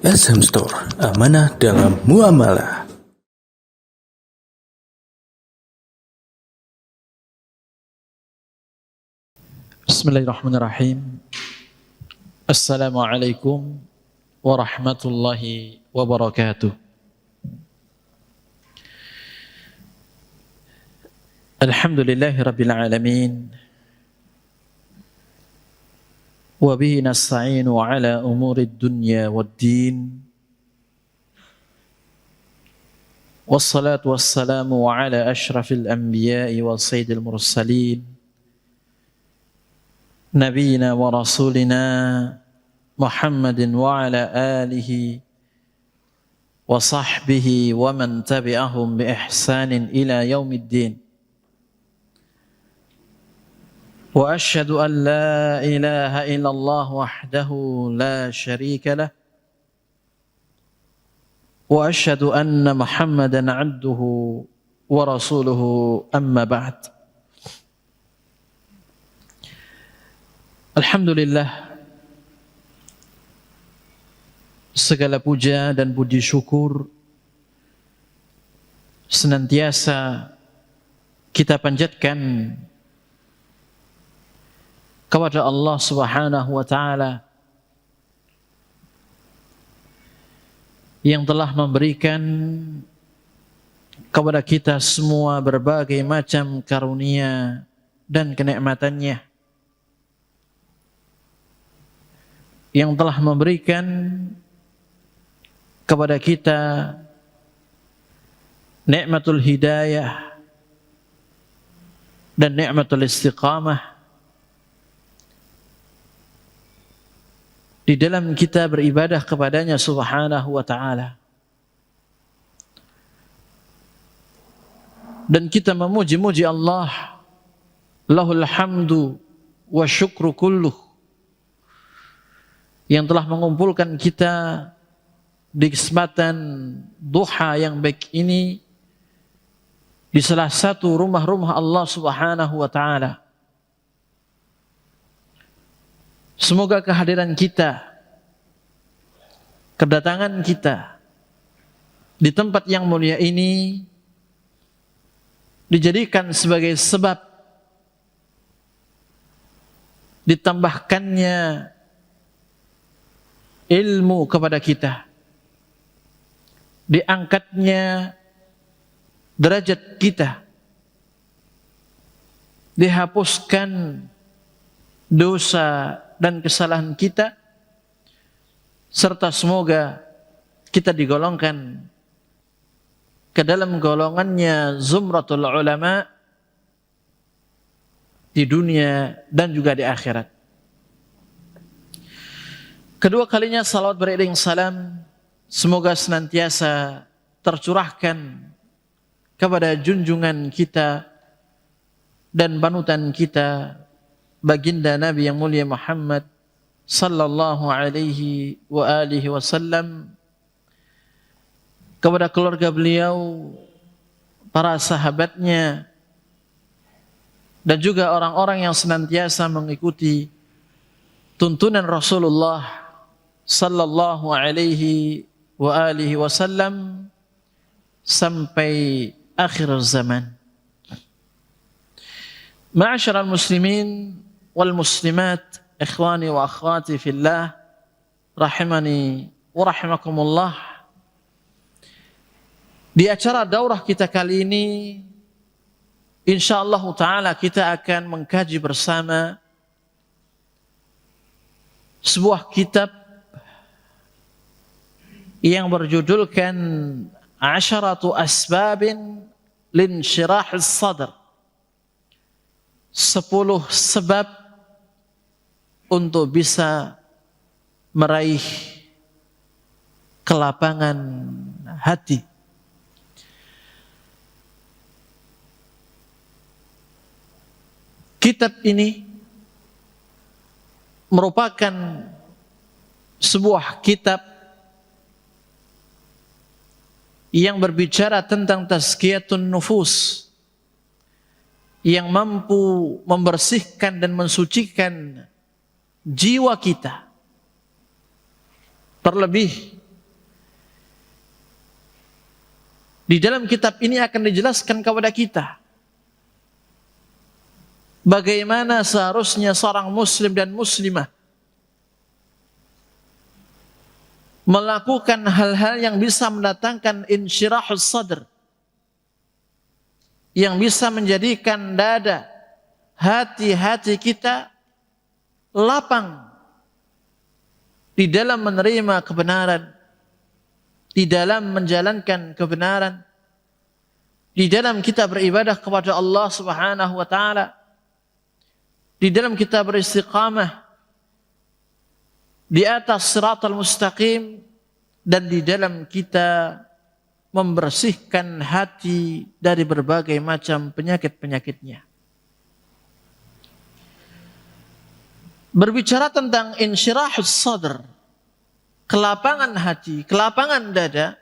SM Store, amanah dalam muamalah. Bismillahirrahmanirrahim. Assalamualaikum warahmatullahi wabarakatuh. Alhamdulillahi rabbil alamin. Wa bihi nasta'inu ala umuri dunya waddin. Wassalatu wassalamu ala ashrafil anbiya'i wa sayyidil mursalin. Nabiina wa rasulina Muhammadin wa ala alihi wa sahbihi wa man tabi'ahum bi ihsanin ila yaumiddin. Wa asyhadu an la ilaha illallah wahdahu la syarika lah wa asyhadu anna Muhammadan 'abduhu wa rasuluhu amma ba'd. Alhamdulillah, segala puja dan puji syukur senantiasa kita panjatkan kepada Allah Subhanahu wa taala yang telah memberikan kepada kita semua berbagai macam karunia dan kenikmatannya, yang telah memberikan kepada kita nikmatul hidayah dan nikmatul istiqamah di dalam kita beribadah kepadanya Subhanahu wa ta'ala. Dan kita memuji-muji Allah, lahul hamdu wa syukru kulluh, yang telah mengumpulkan kita di kesempatan duha yang baik ini di salah satu rumah-rumah Allah Subhanahu wa ta'ala. Semoga kehadiran kita, kedatangan kita di tempat yang mulia ini dijadikan sebagai sebab ditambahkannya ilmu kepada kita, diangkatnya derajat kita, dihapuskan dosa dan kesalahan kita, serta semoga kita digolongkan ke dalam golongannya zumratul ulama di dunia dan juga di akhirat. Kedua kalinya salawat beriring salam semoga senantiasa tercurahkan kepada junjungan kita dan panutan kita, baginda Nabi yang mulia Muhammad sallallahu alaihi wa alihi wasallam, kepada keluarga beliau, para sahabatnya, dan juga orang-orang yang senantiasa mengikuti tuntunan Rasulullah sallallahu alaihi wa alihi wasallam sampai akhir zaman. Ma'asyiral muslimin wal muslimat, ikhwani wa akhwati fillah, rahimani wa rahimakumullah. Di acara daurah kita kali ini, insyaallah taala kita akan mengkaji bersama sebuah kitab yang berjudulkan Asharatu Asbabin Linshirahis Sadr, 10 sebab untuk bisa meraih kelapangan hati. Kitab ini merupakan sebuah kitab yang berbicara tentang tazkiyatun nufus, yang mampu membersihkan dan mensucikan jiwa kita, terlebih Di dalam kitab ini akan dijelaskan kepada kita bagaimana seharusnya seorang muslim dan muslimah melakukan hal-hal yang bisa mendatangkan insyirahus sadr, yang bisa menjadikan dada, hati-hati kita lapang di dalam menerima kebenaran, di dalam menjalankan kebenaran, di dalam kita beribadah kepada Allah Subhanahu wa taala, di dalam kita beristiqamah di atas siratal mustaqim, dan di dalam kita membersihkan hati dari berbagai macam penyakit-penyakitnya. Berbicara tentang insyirahus sadr, kelapangan hati, kelapangan dada,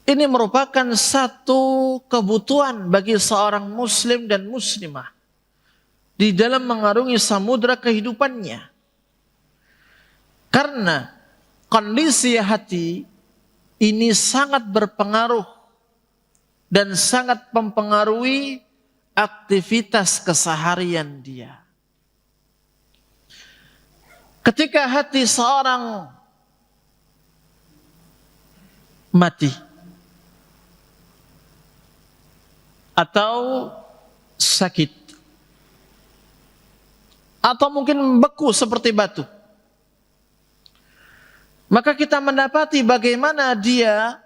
ini merupakan satu kebutuhan bagi seorang muslim dan muslimah di dalam mengarungi samudra kehidupannya. Karena kondisi hati ini sangat berpengaruh dan sangat mempengaruhi aktivitas keseharian dia. Ketika hati seorang mati atau sakit atau mungkin beku seperti batu, maka kita mendapati bagaimana dia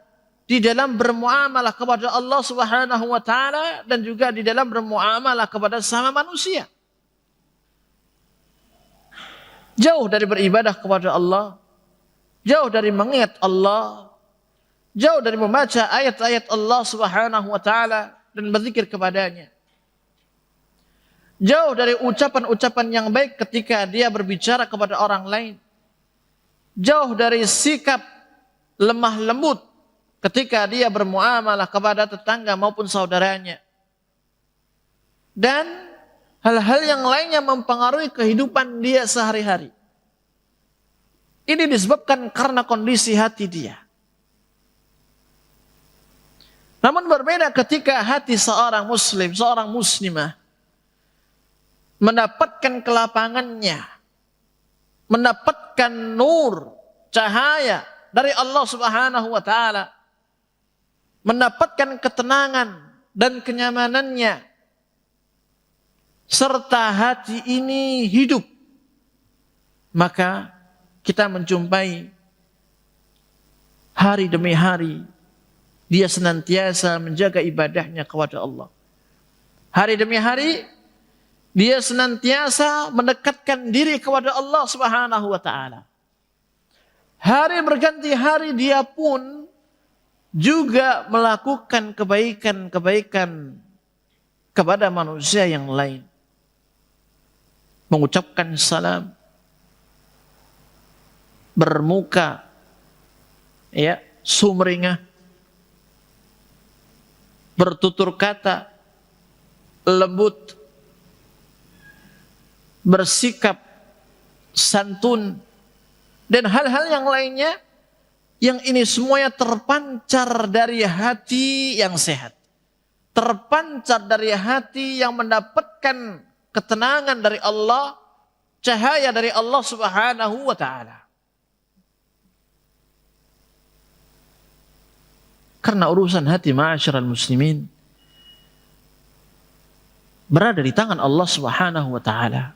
di dalam bermuamalah kepada Allah Subhanahu wa taala dan juga di dalam bermuamalah kepada sesama manusia. Jauh dari beribadah kepada Allah, jauh dari mengingat Allah, jauh dari membaca ayat-ayat Allah Subhanahu wa taala dan berzikir kepadanya. Jauh dari ucapan-ucapan yang baik ketika dia berbicara kepada orang lain. Jauh dari sikap lemah lembut ketika dia bermuamalah kepada tetangga maupun saudaranya. Dan hal-hal yang lainnya mempengaruhi kehidupan dia sehari-hari. Ini disebabkan karena kondisi hati dia. Namun berbeda ketika hati seorang muslim, seorang muslimah mendapatkan kelapangannya, mendapatkan nur, cahaya dari Allah Subhanahu wa taala, mendapatkan ketenangan dan kenyamanannya, serta hati ini hidup, maka kita menjumpai hari demi hari dia senantiasa menjaga ibadahnya kepada Allah. Hari demi hari dia senantiasa mendekatkan diri kepada Allah Subhanahu wa taala. Hari berganti hari dia pun juga melakukan kebaikan-kebaikan kepada manusia yang lain. Mengucapkan salam, bermuka sumringah, bertutur kata lembut, bersikap santun, dan hal-hal yang lainnya, yang ini semuanya terpancar dari hati yang sehat, terpancar dari hati yang mendapatkan ketenangan dari Allah, cahaya dari Allah Subhanahu wa taala. Karena urusan hati, ma'asyiral muslimin, berada di tangan Allah Subhanahu wa taala.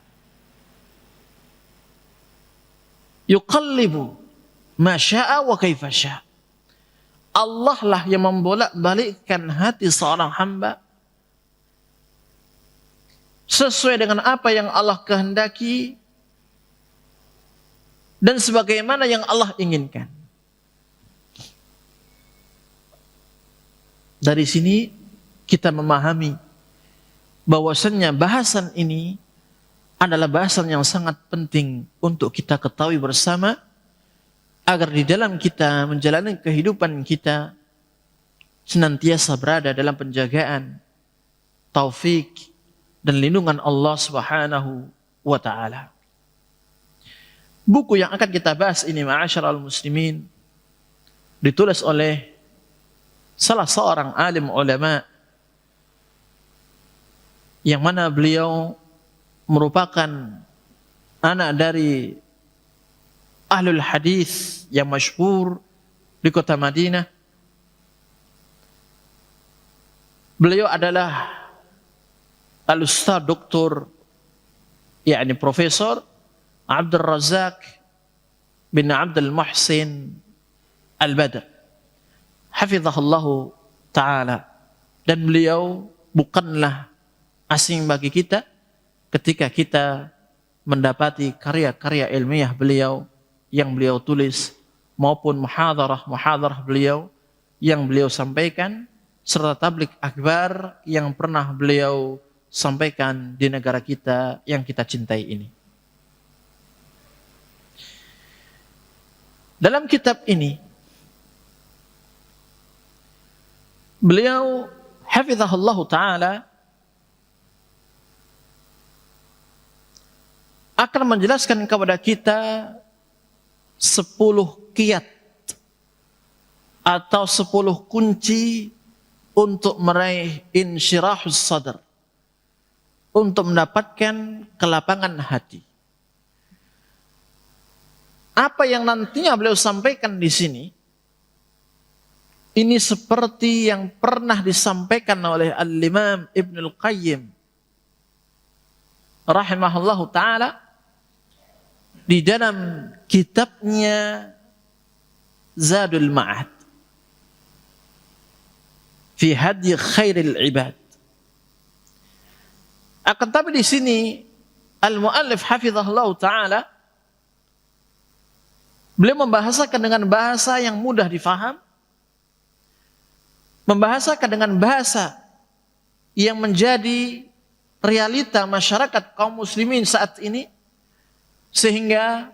Yuqallibu ma syaa wa kaifa syaa. Allah lah yang membolak-balikkan hati seorang hamba sesuai dengan apa yang Allah kehendaki dan sebagaimana yang Allah inginkan. Dari sini kita memahami bahwasannya bahasan ini adalah bahasan yang sangat penting untuk kita ketahui bersama, agar di dalam kita menjalani kehidupan kita senantiasa berada dalam penjagaan, taufik, dan lindungan Allah Subhanahu wa ta'ala. Buku yang akan kita bahas ini, ma'asyiral muslimin, ditulis oleh salah seorang alim ulama yang mana beliau merupakan anak dari ahlul hadis yang masyhur di kota Madinah. Beliau adalah al-Ustaz Doktor, yakni Profesor Abdul Razak bin Abdul Muhsin Al-Badr, hafizahullahu ta'ala. Dan beliau bukanlah asing bagi kita ketika kita mendapati karya-karya ilmiah beliau yang beliau tulis maupun muhadarah beliau yang beliau sampaikan serta tablik akbar yang pernah beliau sampaikan di negara kita yang kita cintai ini. Dalam kitab ini beliau hafizahullahu ta'ala akan menjelaskan kepada kita 10 kiat atau 10 kunci untuk meraih insyirahus sadr, untuk mendapatkan kelapangan hati. Apa yang nantinya beliau sampaikan di sini, ini seperti yang pernah disampaikan oleh Al-Imam Ibnul Qayyim rahimahullahu ta'ala di dalam kitabnya Zadul Ma'ad fi Hadi Khairil Ibad. Akan tapi di sini al-muallif hafizahullah ta'ala beliau membahasakan dengan bahasa yang mudah difaham, membahasakan dengan bahasa yang menjadi realita masyarakat kaum muslimin saat ini, sehingga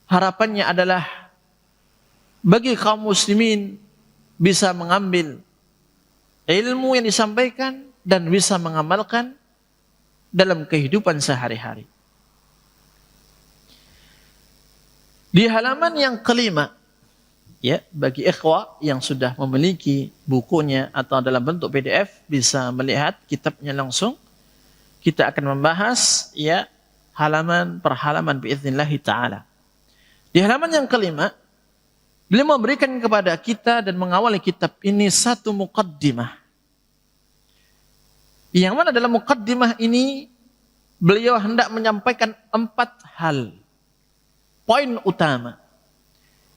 harapannya adalah bagi kaum muslimin bisa mengambil ilmu yang disampaikan dan bisa mengamalkan dalam kehidupan sehari-hari. Di halaman yang kelima, ya, bagi ikhwah yang sudah memiliki bukunya atau dalam bentuk PDF bisa melihat kitabnya langsung. Kita akan membahas, ya, halaman per halaman biiznillah ta'ala. Di halaman yang kelima, beliau memberikan kepada kita dan mengawali kitab ini satu muqaddimah. Yang mana dalam muqaddimah ini beliau hendak menyampaikan 4 hal. Poin utama.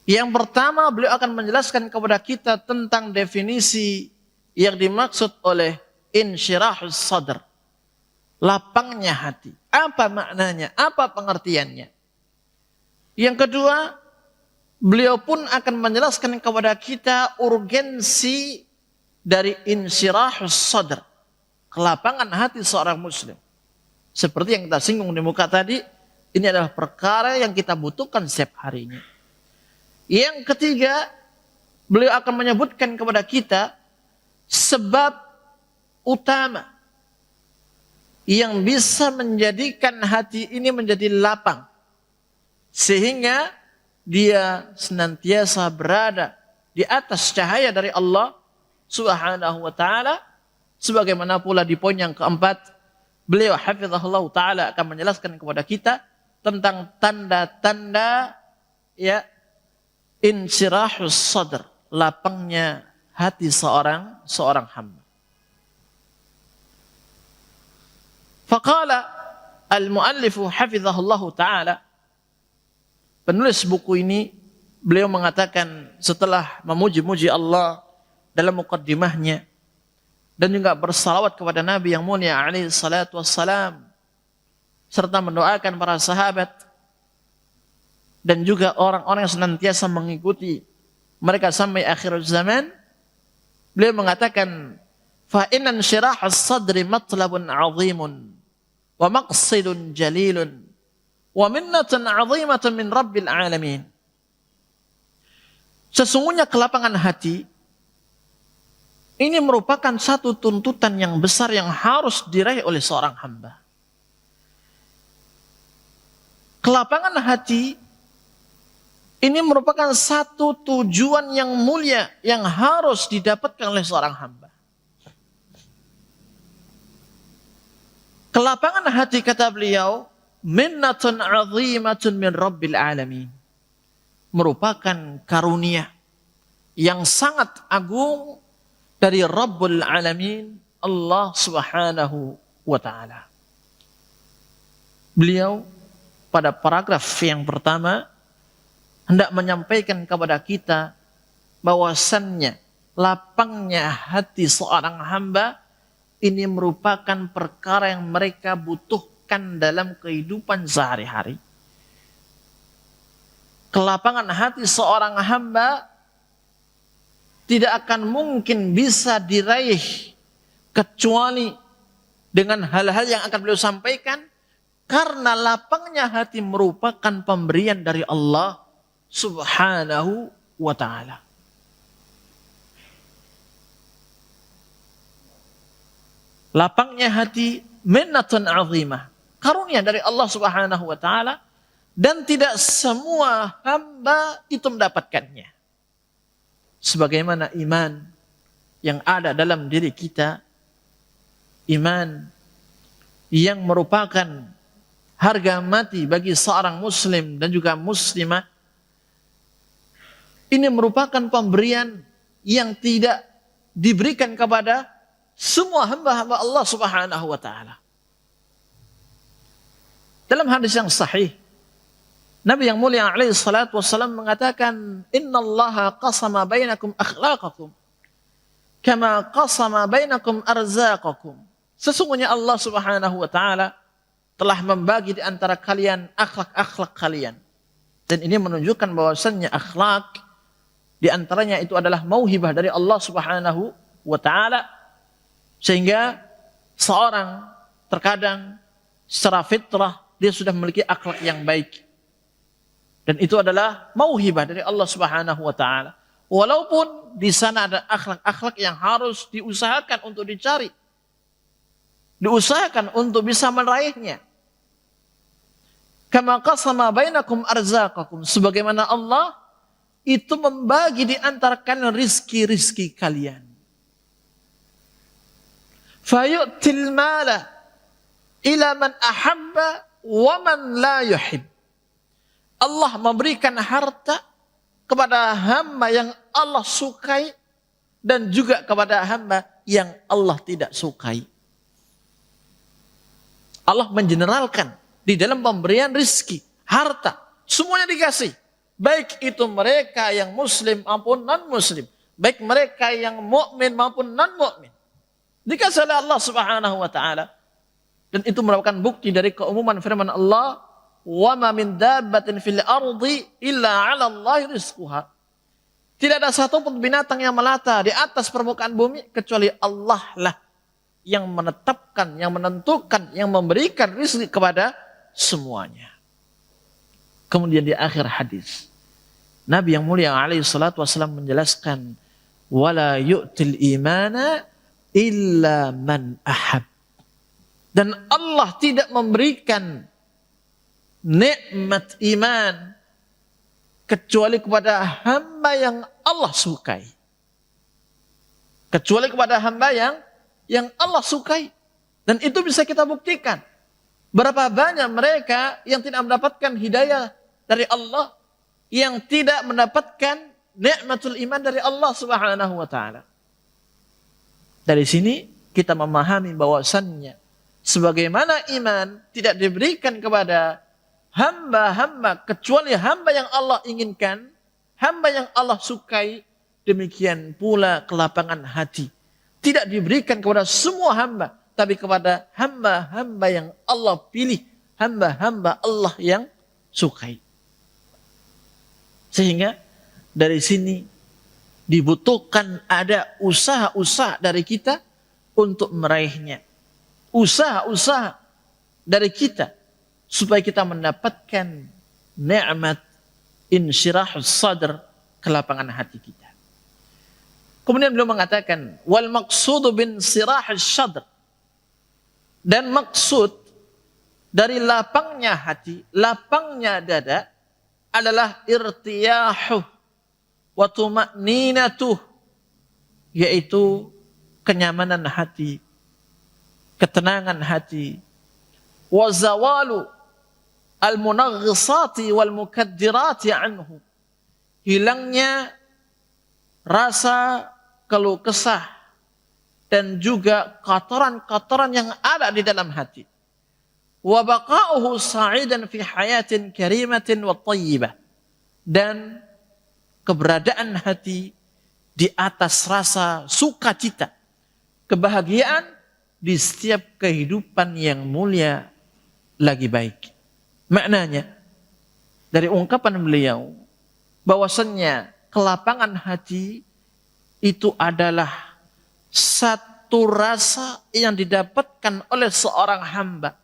Yang pertama, beliau akan menjelaskan kepada kita tentang definisi yang dimaksud oleh insyirahus sadr, lapangnya hati. Apa maknanya? Apa pengertiannya? Yang kedua, beliau pun akan menjelaskan kepada kita urgensi dari insyirahus sadr, kelapangan hati seorang muslim. Seperti yang kita singgung di muka tadi, ini adalah perkara yang kita butuhkan setiap harinya. Yang ketiga, beliau akan menyebutkan kepada kita sebab utama yang bisa menjadikan hati ini menjadi lapang, sehingga dia senantiasa berada di atas cahaya dari Allah Subhanahu wa ta'ala. Sebagaimana pula di poin yang keempat, beliau hafizahullah ta'ala akan menjelaskan kepada kita tentang tanda-tanda, ya, insyirahus sadr, lapangnya hati seorang hamba. Faqala al-muallifu hafizahullah ta'ala, penulis buku ini, beliau mengatakan setelah memuji-muji Allah dalam muqaddimahnya dan juga bersalawat kepada Nabi yang mulia alaihi salatu wassalam, serta mendoakan para sahabat dan juga orang-orang yang senantiasa mengikuti mereka sampai akhir zaman, beliau mengatakan, fa inna insyirahas sadri matlabun 'azimun wa maqsidun jalilun wa minnatun 'azimatan min rabbil alamin. Sesungguhnya kelapangan hati ini merupakan satu tuntutan yang besar yang harus diraih oleh seorang hamba. Kelapangan hati Ini merupakan satu tujuan yang mulia yang harus didapatkan oleh seorang hamba. Kelapangan hati, kata beliau, minnatun azimatun min rabbil alamin. Merupakan karunia yang sangat agung dari Rabbul Alamin, Allah Subhanahu wa Ta'ala. Beliau pada paragraf yang pertama hendak menyampaikan kepada kita bahwasannya lapangnya hati seorang hamba ini merupakan perkara yang mereka butuhkan dalam kehidupan sehari-hari. Kelapangan hati seorang hamba tidak akan mungkin bisa diraih kecuali dengan hal-hal yang akan beliau sampaikan, karena lapangnya hati merupakan pemberian dari Allah Subhanahu wa Ta'ala. Lapangnya hati minnatun azimah, karunia dari Allah Subhanahu wa Ta'ala, dan tidak semua hamba itu mendapatkannya. Sebagaimana iman yang ada dalam diri kita, iman yang merupakan harga mati bagi seorang muslim dan juga muslimah, ini merupakan pemberian yang tidak diberikan kepada semua hamba-hamba Allah Subhanahu wa Ta'ala. Dalam hadis yang sahih, Nabi yang mulia alaihi salatu wassalam mengatakan, innallaha qasama bainakum akhlaqakum kama qasama bainakum arzaqakum. Sesungguhnya Allah Subhanahu wa Ta'ala telah membagi di antara kalian akhlak-akhlak kalian. Dan ini menunjukkan bahwasannya akhlak di antaranya itu adalah mauhibah dari Allah Subhanahu wa Ta'ala, sehingga seorang terkadang secara fitrah dia sudah memiliki akhlak yang baik, dan itu adalah mauhibah dari Allah Subhanahu wa Ta'ala. Walaupun di sana ada akhlak-akhlak yang harus diusahakan untuk dicari, diusahakan untuk bisa meraihnya. Kama qasama bainakum arzaqakum, sebagaimana Allah itu membagi di antara kalian rizki-rizki kalian. Fayu'til mala ila man ahabba wa man la yuhib. Allah memberikan harta kepada hamba yang Allah sukai dan juga kepada hamba yang Allah tidak sukai. Allah mengeneralkan di dalam pemberian rizki, harta, semuanya dikasih. Baik itu mereka yang muslim maupun non-muslim. Baik mereka yang mukmin maupun non-mukmin. Dikasih oleh Allah Subhanahu wa Ta'ala. Dan itu merupakan bukti dari keumuman firman Allah, wa ma min dabbatin fil ardi illa 'ala Allahi rizquha. Tidak ada satupun binatang yang melata di atas permukaan bumi kecuali Allah lah yang menetapkan, yang menentukan, yang memberikan rizki kepada semuanya. Kemudian di akhir hadis, Nabi yang mulia alaihi salatu wassalam menjelaskan, wala yu'til imana illa man ahab. Dan Allah tidak memberikan nikmat iman kecuali kepada hamba yang Allah sukai. Kecuali kepada hamba yang Allah sukai. Dan itu bisa kita buktikan. Berapa banyak mereka yang tidak mendapatkan hidayah dari Allah, yang tidak mendapatkan nikmatul iman dari Allah Subhanahu wa Ta'ala. Dari sini kita memahami bahwasannya sebagaimana iman tidak diberikan kepada hamba-hamba kecuali hamba yang Allah inginkan, hamba yang Allah sukai, demikian pula kelapangan hati tidak diberikan kepada semua hamba, tapi kepada hamba-hamba yang Allah pilih, hamba-hamba Allah yang sukai. Sehingga dari sini dibutuhkan ada usaha-usaha dari kita untuk meraihnya. Usaha-usaha dari kita supaya kita mendapatkan nikmat insyirahus sadr, kelapangan hati kita. Kemudian beliau mengatakan, wal maqsudu bin sirahus sadr, dan maksud dari lapangnya hati, lapangnya dada, adalah irtiyahuh wa tuma'ninatuh, yaitu kenyamanan hati, ketenangan hati, wa zawalu al-munaghisati wal mukaddirati anhu, hilangnya rasa keluh kesah dan juga kotoran-kotoran yang ada di dalam hati. Wa baqa'uhu sa'idan fi hayatin karimatin wa thayyibah, dan keberadaan hati di atas rasa sukacita, kebahagiaan di setiap kehidupan yang mulia lagi baik. Maknanya dari ungkapan beliau bahwasannya kelapangan hati itu adalah satu rasa yang didapatkan oleh seorang hamba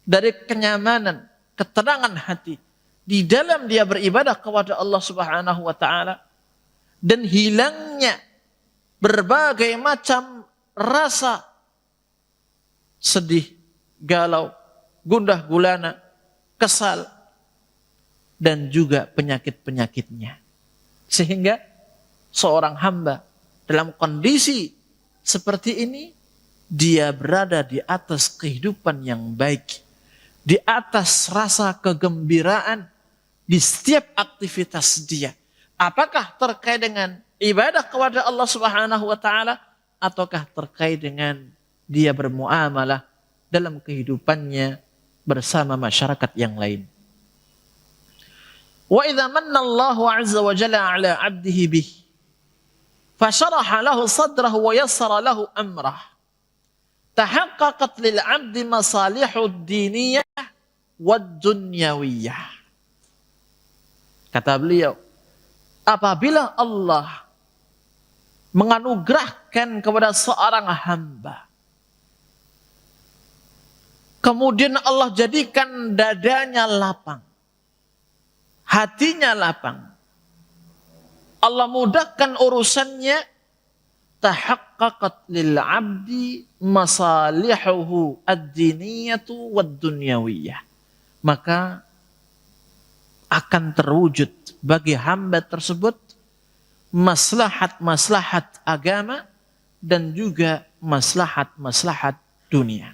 dari kenyamanan, ketenangan hati di dalam dia beribadah kepada Allah Subhanahu wa taala, dan hilangnya berbagai macam rasa sedih, galau, gundah gulana, kesal, dan juga penyakit-penyakitnya. Sehingga seorang hamba dalam kondisi seperti ini, dia berada di atas kehidupan yang baik, di atas rasa kegembiraan di setiap aktivitas dia. Apakah terkait dengan ibadah kepada Allah Subhanahu wa taala, ataukah terkait dengan dia bermuamalah dalam kehidupannya bersama masyarakat yang lain. Wa idza manna Allahu 'azza wa jalla 'ala 'abdihi bih fasharaha lahu sadrahu wa yassara lahu amrah, tahaqqaqat lil 'abdi masalihud diniyah wad dunyawiyah. Kata beliau, apabila Allah menganugerahkan kepada seorang hamba, kemudian Allah jadikan dadanya lapang, hatinya lapang, Allah mudahkan urusannya, tahaqqaqat lil 'abdi masalihuhu ad-diniyatu wad-dunyawiyah, maka akan terwujud bagi hamba tersebut maslahat-maslahat agama dan juga maslahat-maslahat dunia.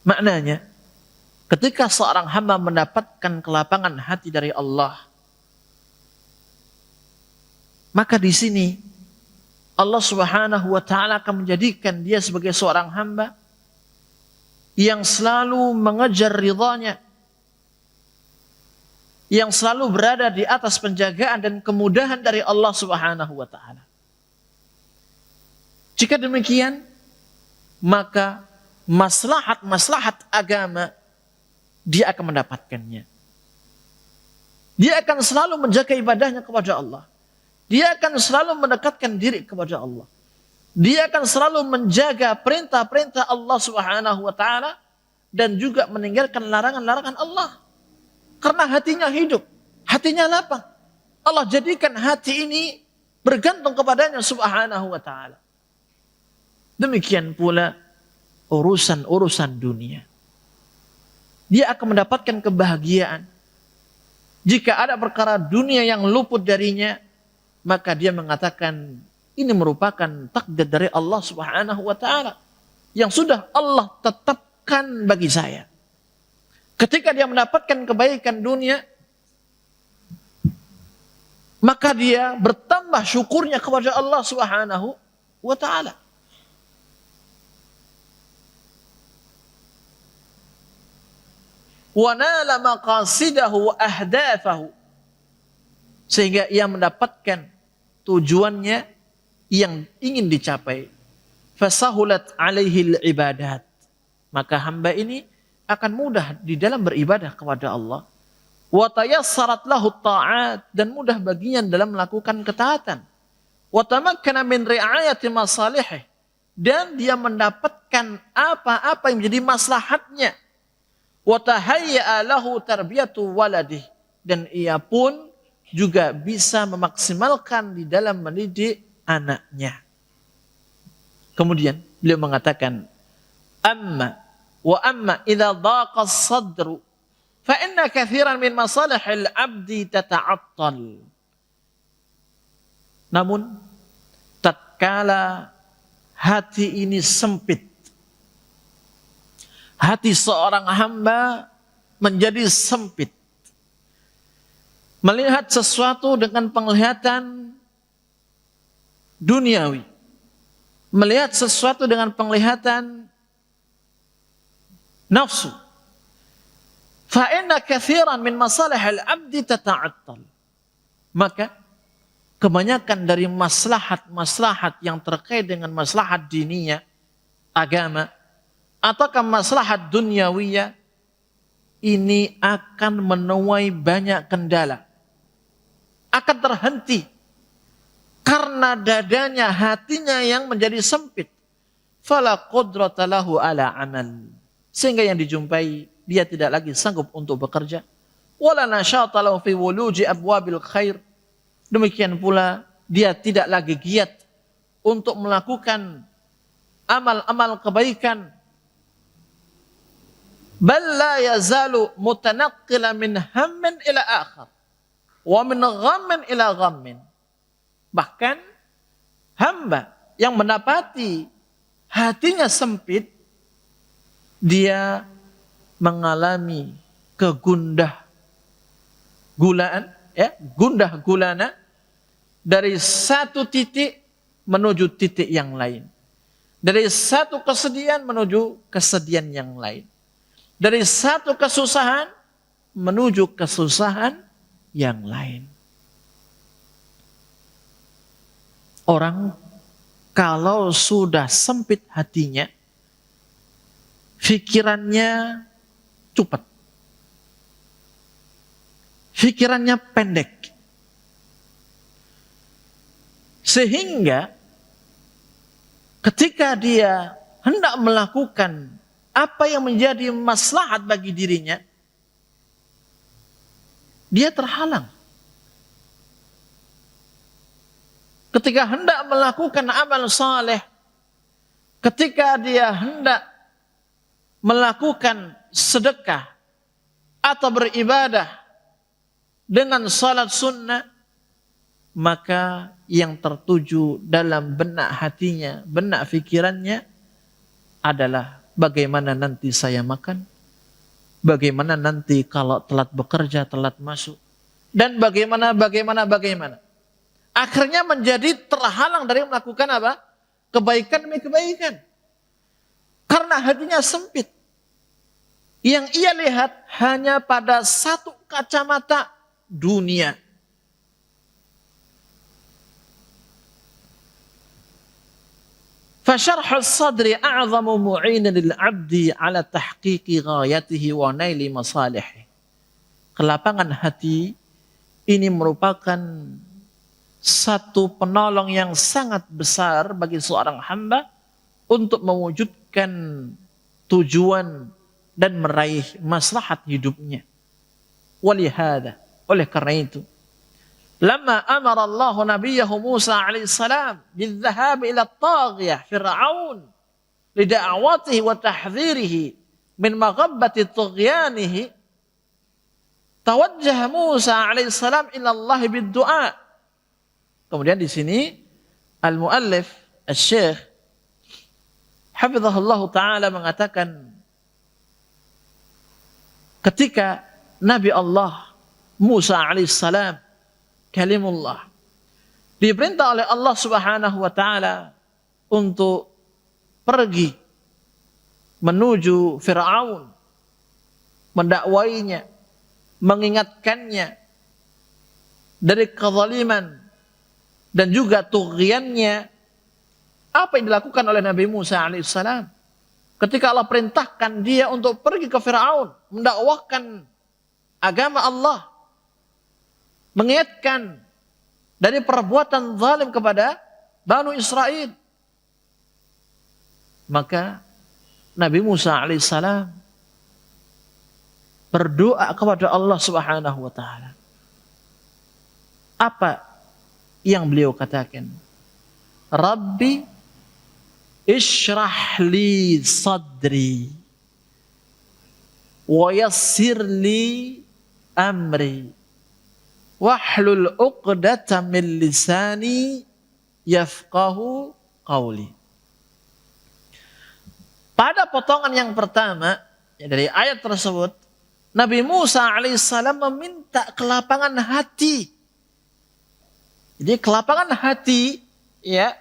Maknanya, ketika seorang hamba mendapatkan kelapangan hati dari Allah, maka di sini Allah Subhanahu wa taala akan menjadikan dia sebagai seorang hamba yang selalu mengejar ridhanya, yang selalu berada di atas penjagaan dan kemudahan dari Allah Subhanahu wa taala. Jika demikian, maka maslahat-maslahat agama dia akan mendapatkannya. Dia akan selalu menjaga ibadahnya kepada Allah. Dia akan selalu mendekatkan diri kepada Allah. Dia akan selalu menjaga perintah-perintah Allah Subhanahu wa taala dan juga meninggalkan larangan-larangan Allah. Karena hatinya hidup, hatinya lapang. Allah jadikan hati ini bergantung kepadanya Subhanahu wa taala. Demikian pula urusan-urusan dunia. Dia akan mendapatkan kebahagiaan. Jika ada perkara dunia yang luput darinya, maka dia mengatakan ini merupakan takdir dari Allah Subhanahu wa taala yang sudah Allah tetapkan bagi saya. Ketika dia mendapatkan kebaikan dunia, maka dia bertambah syukurnya kepada Allah Subhanahu wa taala. Wa nala maqasidahu wa ahdafahu, sehingga ia mendapatkan tujuannya yang ingin dicapai. Fasahulat alaihi ibadat, maka hamba ini akan mudah di dalam beribadah kepada Allah. Wa tayassarat lahu ta'at, dan mudah baginya dalam melakukan ketaatan. Wa tamakkana min ri'ayati masalihih, dan dia mendapatkan apa-apa yang menjadi maslahatnya. Wa tahayya'a lahu tarbiyatu waladih, dan ia pun juga bisa memaksimalkan di dalam mendidik anaknya. Kemudian beliau mengatakan, amma idza dhaqa as-sadru fa inna katsiran min masalihil 'abdi tata'attal. Namun tatkala hati ini sempit, hati seorang hamba menjadi sempit, melihat sesuatu dengan penglihatan duniawi, melihat sesuatu dengan penglihatan nafsu, fa inna katsiran min masalihil 'abdi tata'attal. Maka kebanyakan dari maslahat-maslahat yang terkait dengan maslahat diniyah, agama, ataukah maslahat dunyawiyah, ini akan menuai banyak kendala, akan terhenti karena dadanya, hatinya yang menjadi sempit. Fala qudrata lahu ala amal, sehingga yang dijumpai dia tidak lagi sanggup untuk bekerja. Wala nasyata lahu fi wuluji abwabil khair, demikian pula dia tidak lagi giat untuk melakukan amal-amal kebaikan. Bal la yazalu mutanaqqilan min hammin ila akhar wa min ghammin ila ghammin. Bahkan hamba yang mendapati hatinya sempit, dia mengalami gundah gulana dari satu titik menuju titik yang lain, dari satu kesedihan menuju kesedihan yang lain, dari satu kesusahan menuju kesusahan yang lain. Orang kalau sudah sempit hatinya, pikirannya cepat, pikirannya pendek, sehingga ketika dia hendak melakukan apa yang menjadi maslahat bagi dirinya, dia terhalang. Ketika hendak melakukan amal saleh, ketika dia hendak melakukan sedekah atau beribadah dengan salat sunnah, maka yang tertuju dalam benak hatinya, benak fikirannya adalah bagaimana nanti saya makan, bagaimana nanti kalau telat bekerja, telat masuk, dan bagaimana. Akhirnya menjadi terhalang dari melakukan apa? Kebaikan demi kebaikan. Karena hatinya sempit. Yang ia lihat hanya pada satu kacamata dunia. Fasyarhus sadri a'zamu mu'inin lil 'abdi 'ala tahqiqi ghayatihi wa naili masalihi. Kelapangan hati ini merupakan satu penolong yang sangat besar bagi seorang hamba untuk mewujudkan tujuan dan meraih maslahat hidupnya. Walihada, oleh karena itu, lama amara Allah nabiyahu Musa alaihissalam bidzahab ila at-taghiyah Fir'aun lida'awatihi wa tahdhirihi min maghabbati tughyanihi, tawajjaha Musa alaihissalam ila Allah bid-du'a. Kemudian di sini al-muallif asy-syekh hafizahullah taala mengatakan, ketika Nabi Allah Musa alaihissalam kalimullah diperintah oleh Allah Subhanahu wa taala untuk pergi menuju Fir'aun, mendakwainya, mengingatkannya dari kezaliman dan juga tughyannya. Apa yang dilakukan oleh Nabi Musa alaihissalam ketika Allah perintahkan dia untuk pergi ke Fir'aun, mendakwahkan agama Allah, mengingatkan dari perbuatan zalim kepada Banu Israel? Maka Nabi Musa alaihissalam berdoa kepada Allah Subhanahu wa taala. Apa yang beliau katakan? Rabbi ishrah li sadri wa yassir li amri wahlul 'uqdatam min lisani yafqahu qawli. Pada potongan yang pertama dari ayat tersebut, Nabi Musa alaihissalam meminta kelapangan hati. Jadi kelapangan hati ya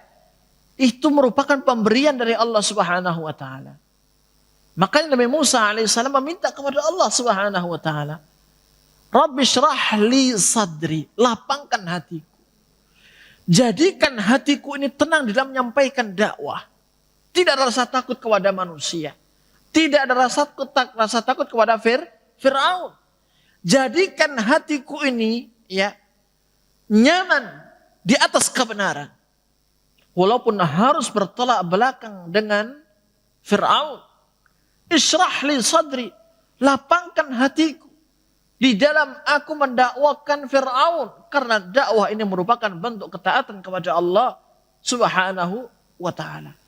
itu merupakan pemberian dari Allah Subhanahu wa taala. Makanya Nabi Musa alaihissalam meminta kepada Allah Subhanahu wa taala, Rabbi shrah li sadri, lapangkan hatiku. Jadikan hatiku ini tenang di dalam menyampaikan dakwah. Tidak ada rasa takut kepada manusia. Tidak ada rasa takut kepada Fir'aun. Jadikan hatiku ini ya nyaman di atas kebenaran. Walaupun harus bertolak belakang dengan Fir'aun. Ishrah li sadri, lapangkan hatiku di dalam aku mendakwakan Fir'aun. Karena dakwah ini merupakan bentuk ketaatan kepada Allah Subhanahu wa ta'ala.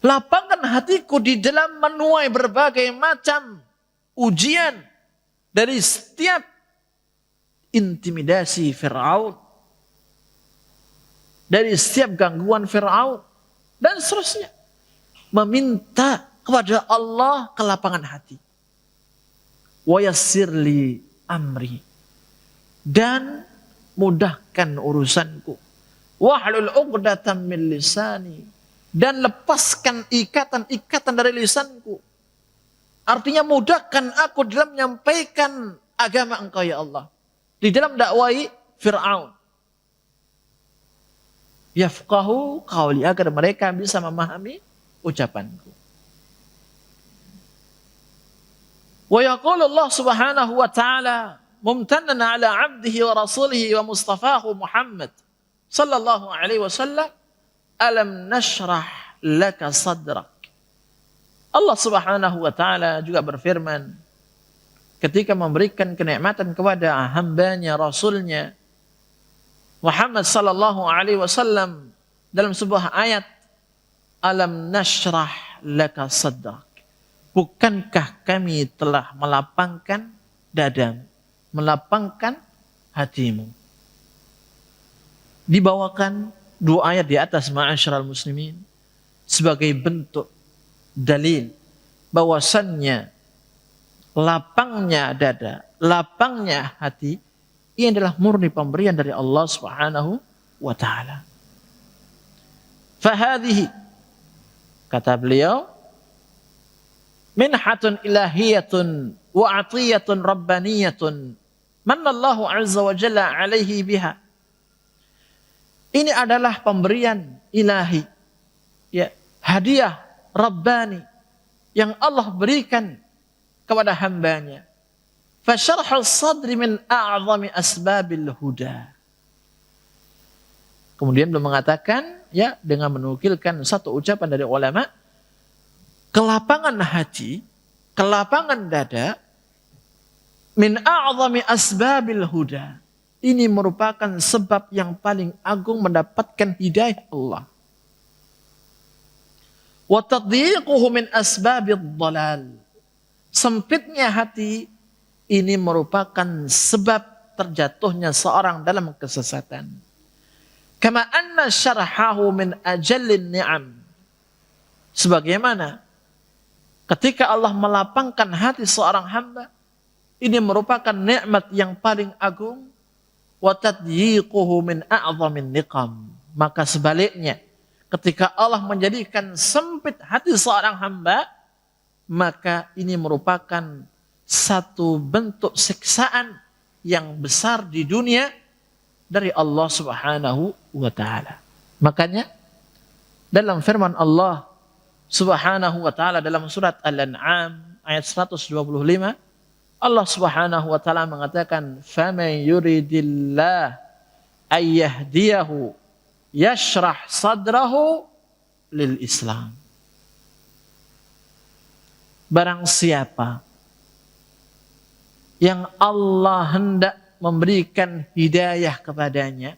Lapangkan hatiku di dalam menuai berbagai macam ujian dari setiap intimidasi Fir'aun, dari setiap gangguan Fir'aun, dan seterusnya. Meminta kepada Allah kelapangan hati. Wa yassir li amri, dan mudahkan urusanku. Wahlul 'uqdatam min lisani, dan lepaskan ikatan-ikatan dari lisanku. Artinya mudahkan aku dalam menyampaikan agama Engkau ya Allah, di dalam dakwai Fir'aun. Yafqahu qawli, agar mereka bisa memahami ucapanku. Wa yaqulu Allah Subhanahu wa ta'ala mumtannan ala 'abdihi wa rasulihi wa mustafahu Muhammad sallallahu alaihi wasallam, alam nashrah laka sadrak. Allah Subhanahu wa ta'ala juga berfirman ketika memberikan kenikmatan kepada hambanya, rasulnya Muhammad sallallahu alaihi wasallam dalam sebuah ayat, alam nashrah laka sadrak. Bukankah kami telah melapangkan dadamu, melapangkan hatimu? Dibawakan dua ayat di atas, ma'asyiral muslimin, sebagai bentuk dalil bahwasannya lapangnya dada, lapangnya hati, ini adalah murni pemberian dari Allah Subhanahu wa ta'ala. Fahadhihi, kata beliau, minhatun ilahiyatun wa atiyatun rabbaniyatun manallahu azza wa jalla alaihi biha. Ini adalah pemberian ilahi, ya, hadiah Rabbani yang Allah berikan kepada hambanya. Fasyarhul sadri min a'zami asbabil huda. Kemudian beliau mengatakan, ya, dengan menukilkan satu ucapan dari ulama, kelapangan hati, kelapangan dada, min a'zami asbabil huda. Ini merupakan sebab yang paling agung mendapatkan hidayah Allah. Wa tadyiquhu min asbabid dhalal. Sempitnya hati ini merupakan sebab terjatuhnya seorang dalam kesesatan. Kama anna syarhahu min ajallin ni'am. Sebagaimana ketika Allah melapangkan hati seorang hamba, ini merupakan nikmat yang paling agung. Wa tadyiquhu min a'zamin niqam. Maka sebaliknya, ketika Allah menjadikan sempit hati seorang hamba, maka ini merupakan satu bentuk siksaan yang besar di dunia dari Allah Subhanahu wa ta'ala. Makanya dalam firman Allah Subhanahu wa ta'ala dalam surat Al-An'am ayat 125, Allah Subhanahu wa ta'ala mengatakan, "Faman yuridillah ayyahdiyahu yashrah sadrahu lil Islam." Barang siapa yang Allah hendak memberikan hidayah kepadanya,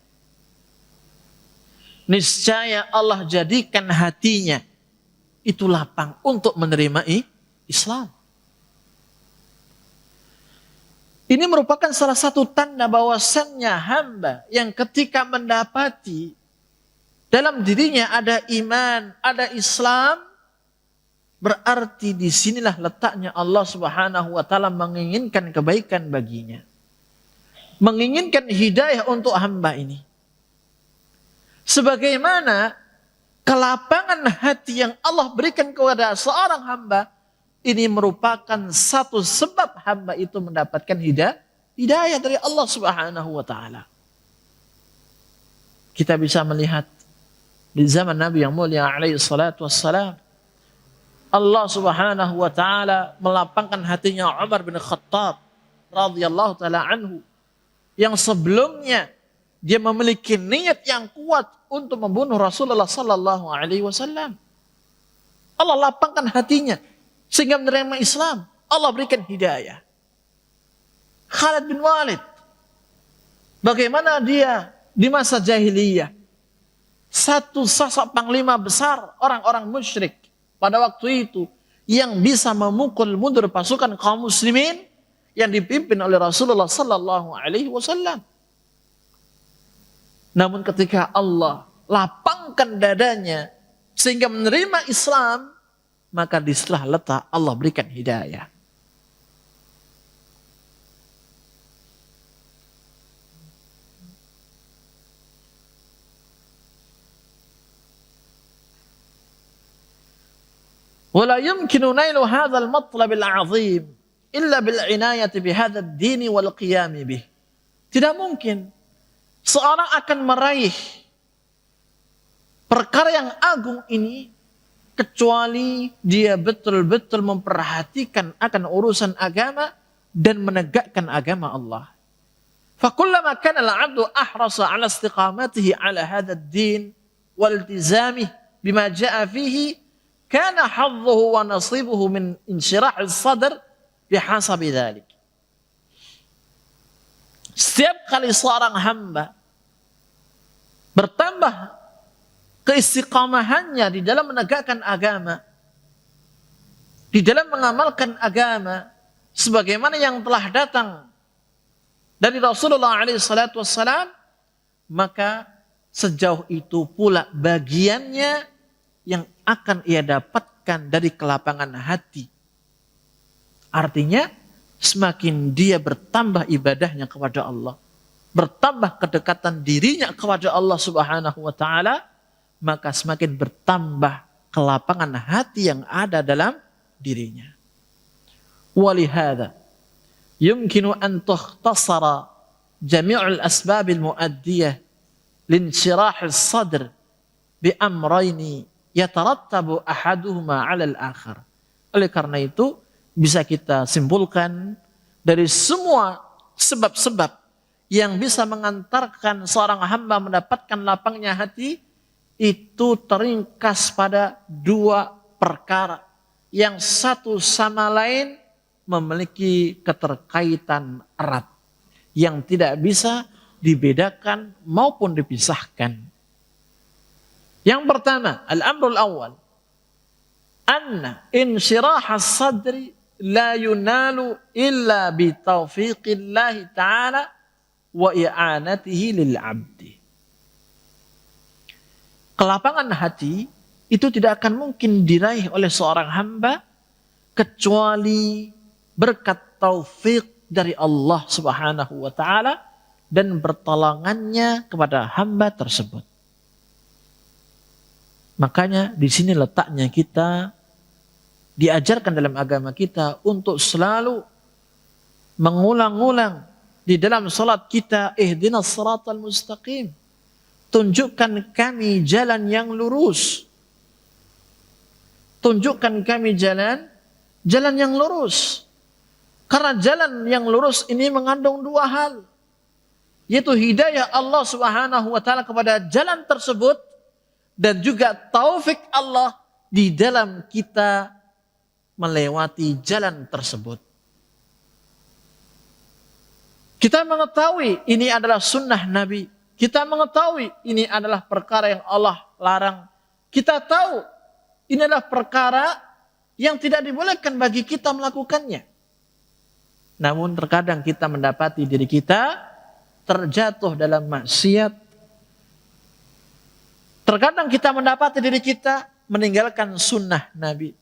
niscaya Allah jadikan hatinya itu lapang untuk menerima Islam. Ini merupakan salah satu tanda bahwasannya hamba yang ketika mendapati dalam dirinya ada iman, ada Islam, berarti disinilah letaknya Allah Subhanahu wa taala menginginkan kebaikan baginya. Menginginkan hidayah untuk hamba ini. Sebagaimana kelapangan hati yang Allah berikan kepada seorang hamba, ini merupakan satu sebab hamba itu mendapatkan hidayah dari Allah Subhanahu wa taala. Kita bisa melihat di zaman Nabi yang mulia alaihi salatu wassalam, Allah Subhanahu wa taala melapangkan hatinya Umar bin Khattab radhiyallahu taala anhu, yang sebelumnya dia memiliki niat yang kuat untuk membunuh Rasulullah sallallahu alaihi wasallam. Allah lapangkan hatinya sehingga menerima Islam. Allah berikan hidayah. Khalid bin Walid, bagaimana dia di masa jahiliyah, satu sosok panglima besar orang-orang musyrik pada waktu itu yang bisa memukul mundur pasukan kaum muslimin yang dipimpin oleh Rasulullah sallallahu alaihi wasallam. Namun ketika Allah lapangkan dadanya sehingga menerima Islam, maka di setelah letak Allah berikan hidayah. ولا يمكن نيل هذا المطلب العظيم إلا بالعناية بهذا الدين والقيام به. Tidak mungkin seorang akan meraih perkara yang agung ini kecuali dia betul-betul memperhatikan akan urusan agama dan menegakkan agama Allah. فكلما كان العبد أحرص على استقامته على هذا الدين والتزامه بما جاء فيه كان حظه ونصيبه من انشراح الصدر بحسب ذلك. Setiap kali seorang hamba bertambah keistiqamahannya di dalam menegakkan agama, di dalam mengamalkan agama sebagaimana yang telah datang dari Rasulullah SAW, maka sejauh itu pula bagiannya yang akan ia dapatkan dari kelapangan hati. Artinya semakin dia bertambah ibadahnya kepada Allah, bertambah kedekatan dirinya kepada Allah Subhanahu wa taala, maka semakin bertambah kelapangan hati yang ada dalam dirinya. Walihada yumkinu an tukhtasara jami'ul asbabil muaddiyah linshirah as-sadr bi amrayni yatarattabu ahaduhuma 'ala al-akhar. Oleh karena itu bisa kita simpulkan dari semua sebab-sebab yang bisa mengantarkan seorang hamba mendapatkan lapangnya hati, itu teringkas pada dua perkara yang satu sama lain memiliki keterkaitan erat yang tidak bisa dibedakan maupun dipisahkan. Yang pertama, al-amrul awal, anna insyirah as-sadri la yunalu illa bi taufiqillah ta'ala wa i'anatihi lil 'abdi. Kelapangan hati itu tidak akan mungkin diraih oleh seorang hamba kecuali berkat taufik dari Allah Subhanahu wa taala dan pertolongannya kepada hamba tersebut. Makanya di sini letaknya kita diajarkan dalam agama kita untuk selalu mengulang-ulang di dalam salat kita, ihdinas siratal mustaqim. Tunjukkan kami jalan yang lurus. Tunjukkan kami jalan yang lurus. Karena jalan yang lurus ini mengandung dua hal, yaitu hidayah Allah Subhanahu wa taala kepada jalan tersebut dan juga taufik Allah di dalam kita melewati jalan tersebut. Kita mengetahui ini adalah sunnah Nabi. Kita mengetahui ini adalah perkara yang Allah larang. Kita tahu ini adalah perkara yang tidak dibolehkan bagi kita melakukannya. Namun terkadang kita mendapati diri kita terjatuh dalam maksiat. Terkadang kita mendapati diri kita meninggalkan sunnah Nabi.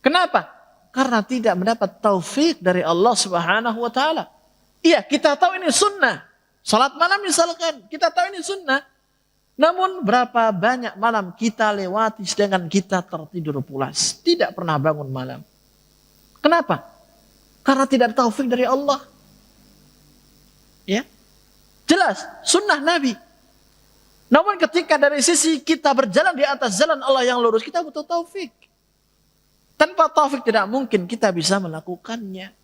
Kenapa? Karena tidak mendapat taufik dari Allah Subhanahu wa taala. Iya, kita tahu ini sunnah. Salat malam misalkan, kita tahu ini sunnah. Namun berapa banyak malam kita lewati sedangkan kita tertidur pulas. Tidak pernah bangun malam. Kenapa? Karena tidak ada taufik dari Allah. Ya, jelas sunnah Nabi. Namun ketika dari sisi kita berjalan di atas jalan Allah yang lurus, kita butuh taufik. Tanpa taufik tidak mungkin kita bisa melakukannya.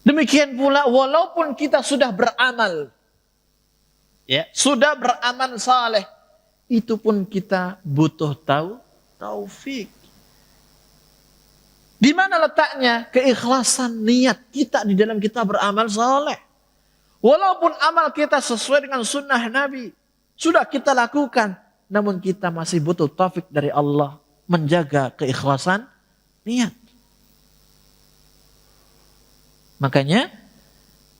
Demikian pula walaupun kita sudah beramal, ya, sudah beramal saleh, itu pun kita butuh taufik. Di mana letaknya keikhlasan niat kita di dalam kita beramal saleh? Walaupun amal kita sesuai dengan sunnah Nabi, sudah kita lakukan, namun kita masih butuh taufik dari Allah menjaga keikhlasan niat. Makanya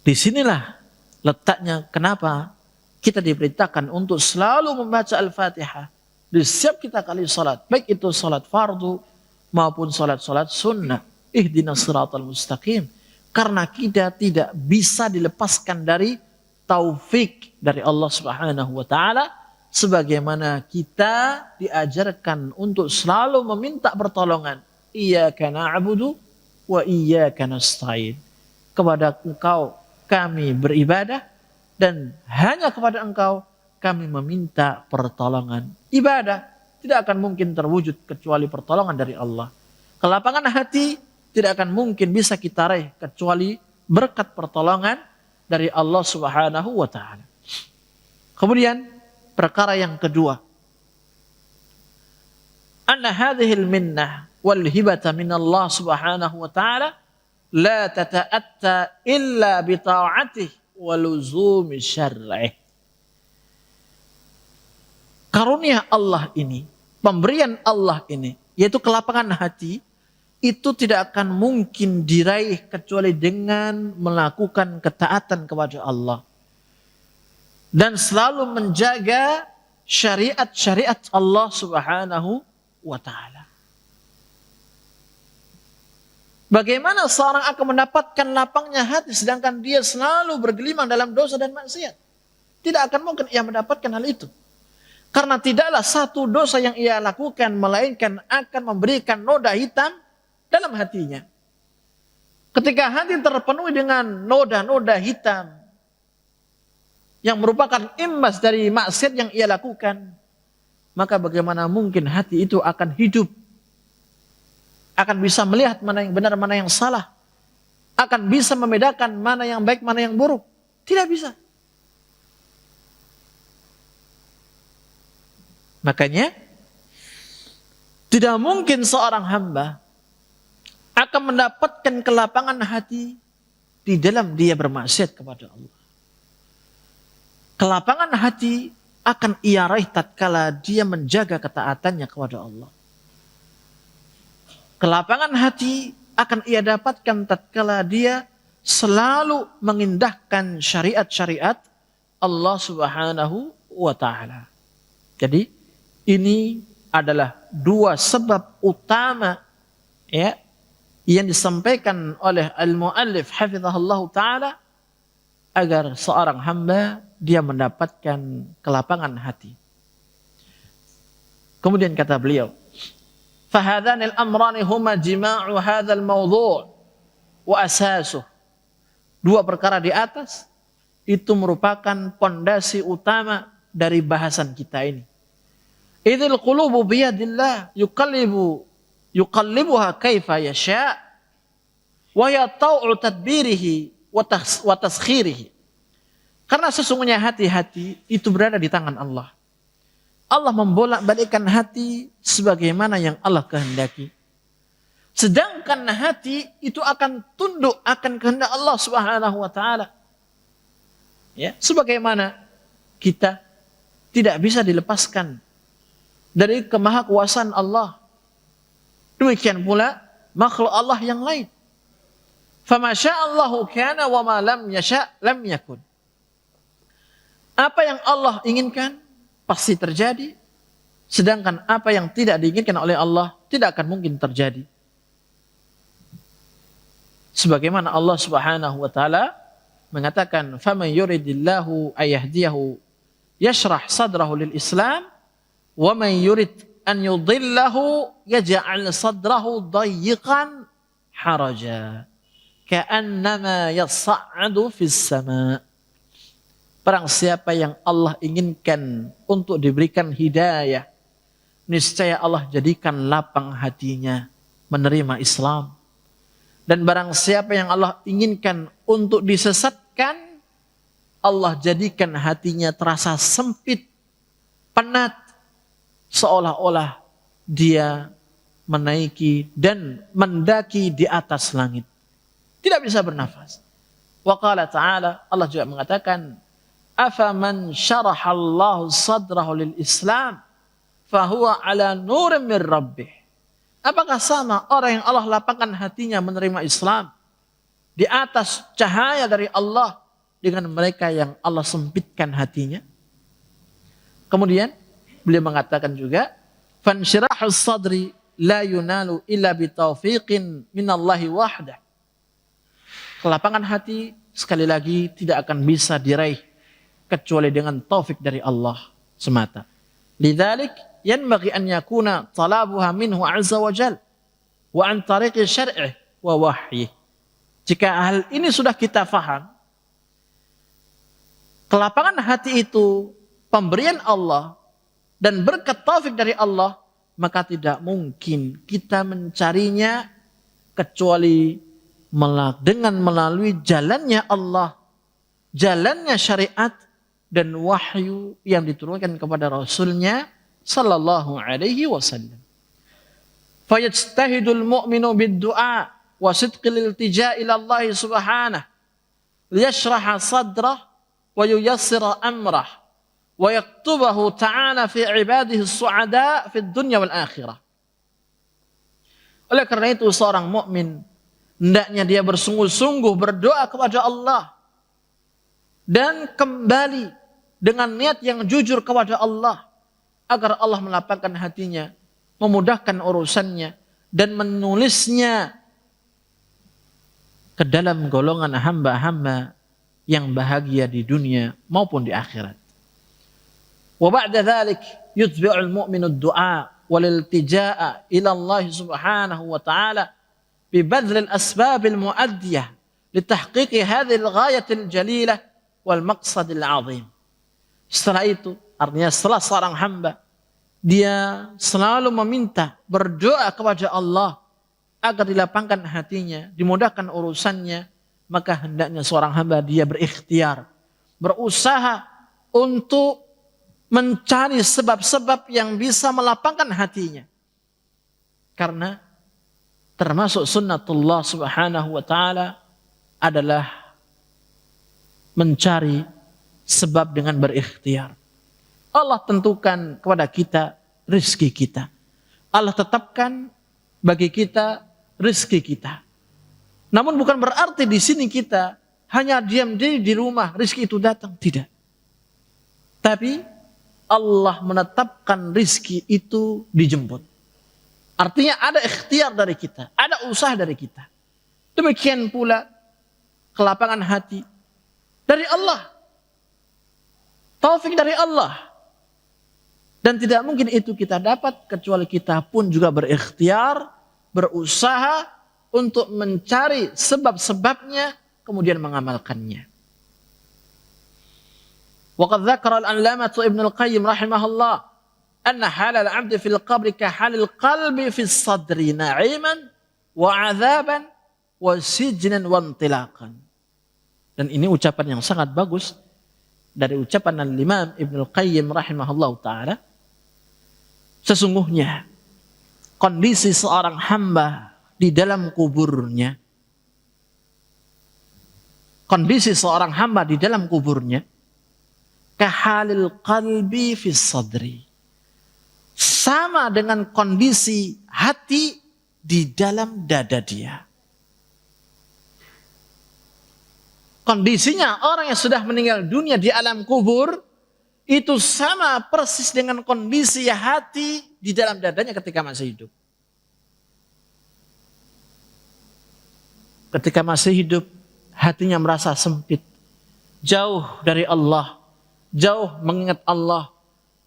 disinilah letaknya kenapa kita diperintahkan untuk selalu membaca Al-Fatihah di setiap kita kali salat, baik itu salat fardu maupun salat-salat sunnah. Ihdinas siratal mustaqim. Karena kita tidak bisa dilepaskan dari taufik dari Allah Subhanahu wa taala, sebagaimana kita diajarkan untuk selalu meminta pertolongan. Iyyaka na'budu wa iyyaka nasta'in. Kepada Engkau kami beribadah dan hanya kepada Engkau kami meminta pertolongan. Ibadah tidak akan mungkin terwujud kecuali pertolongan dari Allah. Kelapangan hati tidak akan mungkin bisa kita raih kecuali berkat pertolongan dari Allah Subhanahu wa taala. Kemudian perkara yang kedua, anna hadhil minnah wal hibata min Allah Subhanahu wa taala la tata'atta illa bi ta'atihi wa luzumi syar'ih. Karunia Allah ini, pemberian Allah ini, yaitu kelapangan hati, itu tidak akan mungkin diraih kecuali dengan melakukan ketaatan kepada Allah. Dan selalu menjaga syariat-syariat Allah Subhanahu wa ta'ala. Bagaimana seorang akan mendapatkan lapangnya hati sedangkan dia selalu bergelimang dalam dosa dan maksiat? Tidak akan mungkin ia mendapatkan hal itu. Karena tidaklah satu dosa yang ia lakukan melainkan akan memberikan noda hitam dalam hatinya. Ketika hati terpenuhi dengan noda-noda hitam yang merupakan imbas dari maksiat yang ia lakukan, maka bagaimana mungkin hati itu akan hidup, akan bisa melihat mana yang benar, mana yang salah, akan bisa membedakan mana yang baik, mana yang buruk? Tidak bisa. Makanya tidak mungkin seorang hamba akan mendapatkan kelapangan hati di dalam dia bermaksiat kepada Allah. Kelapangan hati akan ia raih tatkala dia menjaga ketaatannya kepada Allah. Kelapangan hati akan ia dapatkan tatkala dia selalu mengindahkan syariat-syariat Allah Subhanahu wa taala. Jadi ini adalah dua sebab utama, ya, yang disampaikan oleh al-muallif hafizahullah taala agar seorang hamba dia mendapatkan kelapangan hati. Kemudian kata beliau, فهذان الأمران هما جماع هذا الموضوع وأساسه. Dua perkara di atas itu merupakan pondasi utama dari bahasan kita ini. Idzil qulubu biyadillah yuqallibuha kaifa yasha wa yata'u tadbirihi wa taskhirihi. Karena sesungguhnya hati-hati itu berada di tangan Allah. Allah membolak-balikkan hati sebagaimana yang Allah kehendaki. Sedangkan hati itu akan tunduk akan kehendak Allah Subhanahu wa taala. Ya, sebagaimana kita tidak bisa dilepaskan dari kemahakuasaan Allah. Demikian pula makhluk Allah yang lain. Fama sya'allahu kana wa ma lam yasha' lam yakun. Apa yang Allah inginkan pasti terjadi, sedangkan apa yang tidak diinginkan oleh Allah tidak akan mungkin terjadi. Sebagaimana Allah Subhanahu wa taala mengatakan, "Faman yuridillahu ayahdiyahu yashrah sadrahu lil Islam, wa man yurid an yudillahu yaj'al sadrahu dayyiqan haraja ka'annama yas'adu fis sama." Barang siapa yang Allah inginkan untuk diberikan hidayah, niscaya Allah jadikan lapang hatinya menerima Islam. Dan barang siapa yang Allah inginkan untuk disesatkan, Allah jadikan hatinya terasa sempit, penat, seolah-olah dia menaiki dan mendaki di atas langit. Tidak bisa bernafas. Wa qala ta'ala, Allah juga mengatakan, "Afaman syarahallahu sadrahu lil Islam, fahuwa ala nurin min rabbih." Apakah sama orang yang Allah lapangkan hatinya menerima Islam di atas cahaya dari Allah dengan mereka yang Allah sempitkan hatinya? Kemudian beliau mengatakan juga, "Fanshirahus sadri la yunalu illa bitaufiqin minallahi wahdah." Kelapangan hati sekali lagi tidak akan bisa diraih kecuali dengan taufik dari Allah semata. Lidzalik yanbaghi an yakuna talabuha minhu azza wa jal wa an tariqi syar'ih wa wahyi. Jika hal ini sudah kita faham, kelapangan hati itu pemberian Allah dan berkat taufik dari Allah, maka tidak mungkin kita mencarinya kecuali dengan melalui jalannya Allah, jalannya syariat dan wahyu yang diturunkan kepada Rasulnya sallallahu alaihi wasallam. Fayajtahidul mu'minu bid-du'a wa sidqil iltija' ila Allah subhanahu liyashraha sadrah wa yuyassira amrah wa yaktubahu ta'ala fi ibadihi as-su'ada fi dunya wal akhirah. Oleh karena itu seorang mukmin hendaknya dia bersungguh-sungguh berdoa kepada Allah dan kembali dengan niat yang jujur kepada Allah agar Allah melapangkan hatinya, memudahkan urusannya dan menulisnya ke dalam golongan hamba-hamba yang bahagia di dunia maupun di akhirat. Wa ba'da dzalik yutbi'ul mu'minu ad-du'a wal iltija'a ila Allah subhanahu wa ta'ala bi badl al-asbab al-mu'addiyah li tahqiqi hadhihi al-ghayah al-jalilah wal maqsad al-'azim. Setelah itu, artinya setelah seorang hamba, dia selalu meminta, berdoa kepada Allah agar dilapangkan hatinya, dimudahkan urusannya, maka hendaknya seorang hamba dia berikhtiar, berusaha untuk mencari sebab-sebab yang bisa melapangkan hatinya. Karena termasuk sunnatullah subhanahu wa ta'ala adalah mencari sebab dengan berikhtiar. Allah tentukan kepada kita rezeki kita. Allah tetapkan bagi kita rezeki kita. Namun bukan berarti di sini kita hanya diam diri di rumah, rezeki itu datang. Tidak. Tapi Allah menetapkan rezeki itu dijemput. Artinya ada ikhtiar dari kita, ada usaha dari kita. Demikian pula kelapangan hati dari Allah. Taufik dari Allah. Dan tidak mungkin itu kita dapat kecuali kita pun juga berikhtiar, berusaha untuk mencari sebab-sebabnya kemudian mengamalkannya. Wa qad dzakara al-'allamah Ibnu al-Qayyim rahimahullah anna halal 'abdi fil qabri ka halil qalbi fis sadri na'iman wa 'adzaban wa sijnan wa intilaqan. Dan ini ucapan yang sangat bagus dari ucapan al-Imam Ibnu al-Qayyim rahimahullah ta'ala. Sesungguhnya kondisi seorang hamba di dalam kuburnya, kondisi seorang hamba di dalam kuburnya, kahalil qalbi fis sadri, sama dengan kondisi hati di dalam dada dia. Kondisinya orang yang sudah meninggal dunia di alam kubur itu sama persis dengan kondisi hati di dalam dadanya ketika masih hidup. Ketika masih hidup, hatinya merasa sempit, jauh dari Allah, jauh mengingat Allah,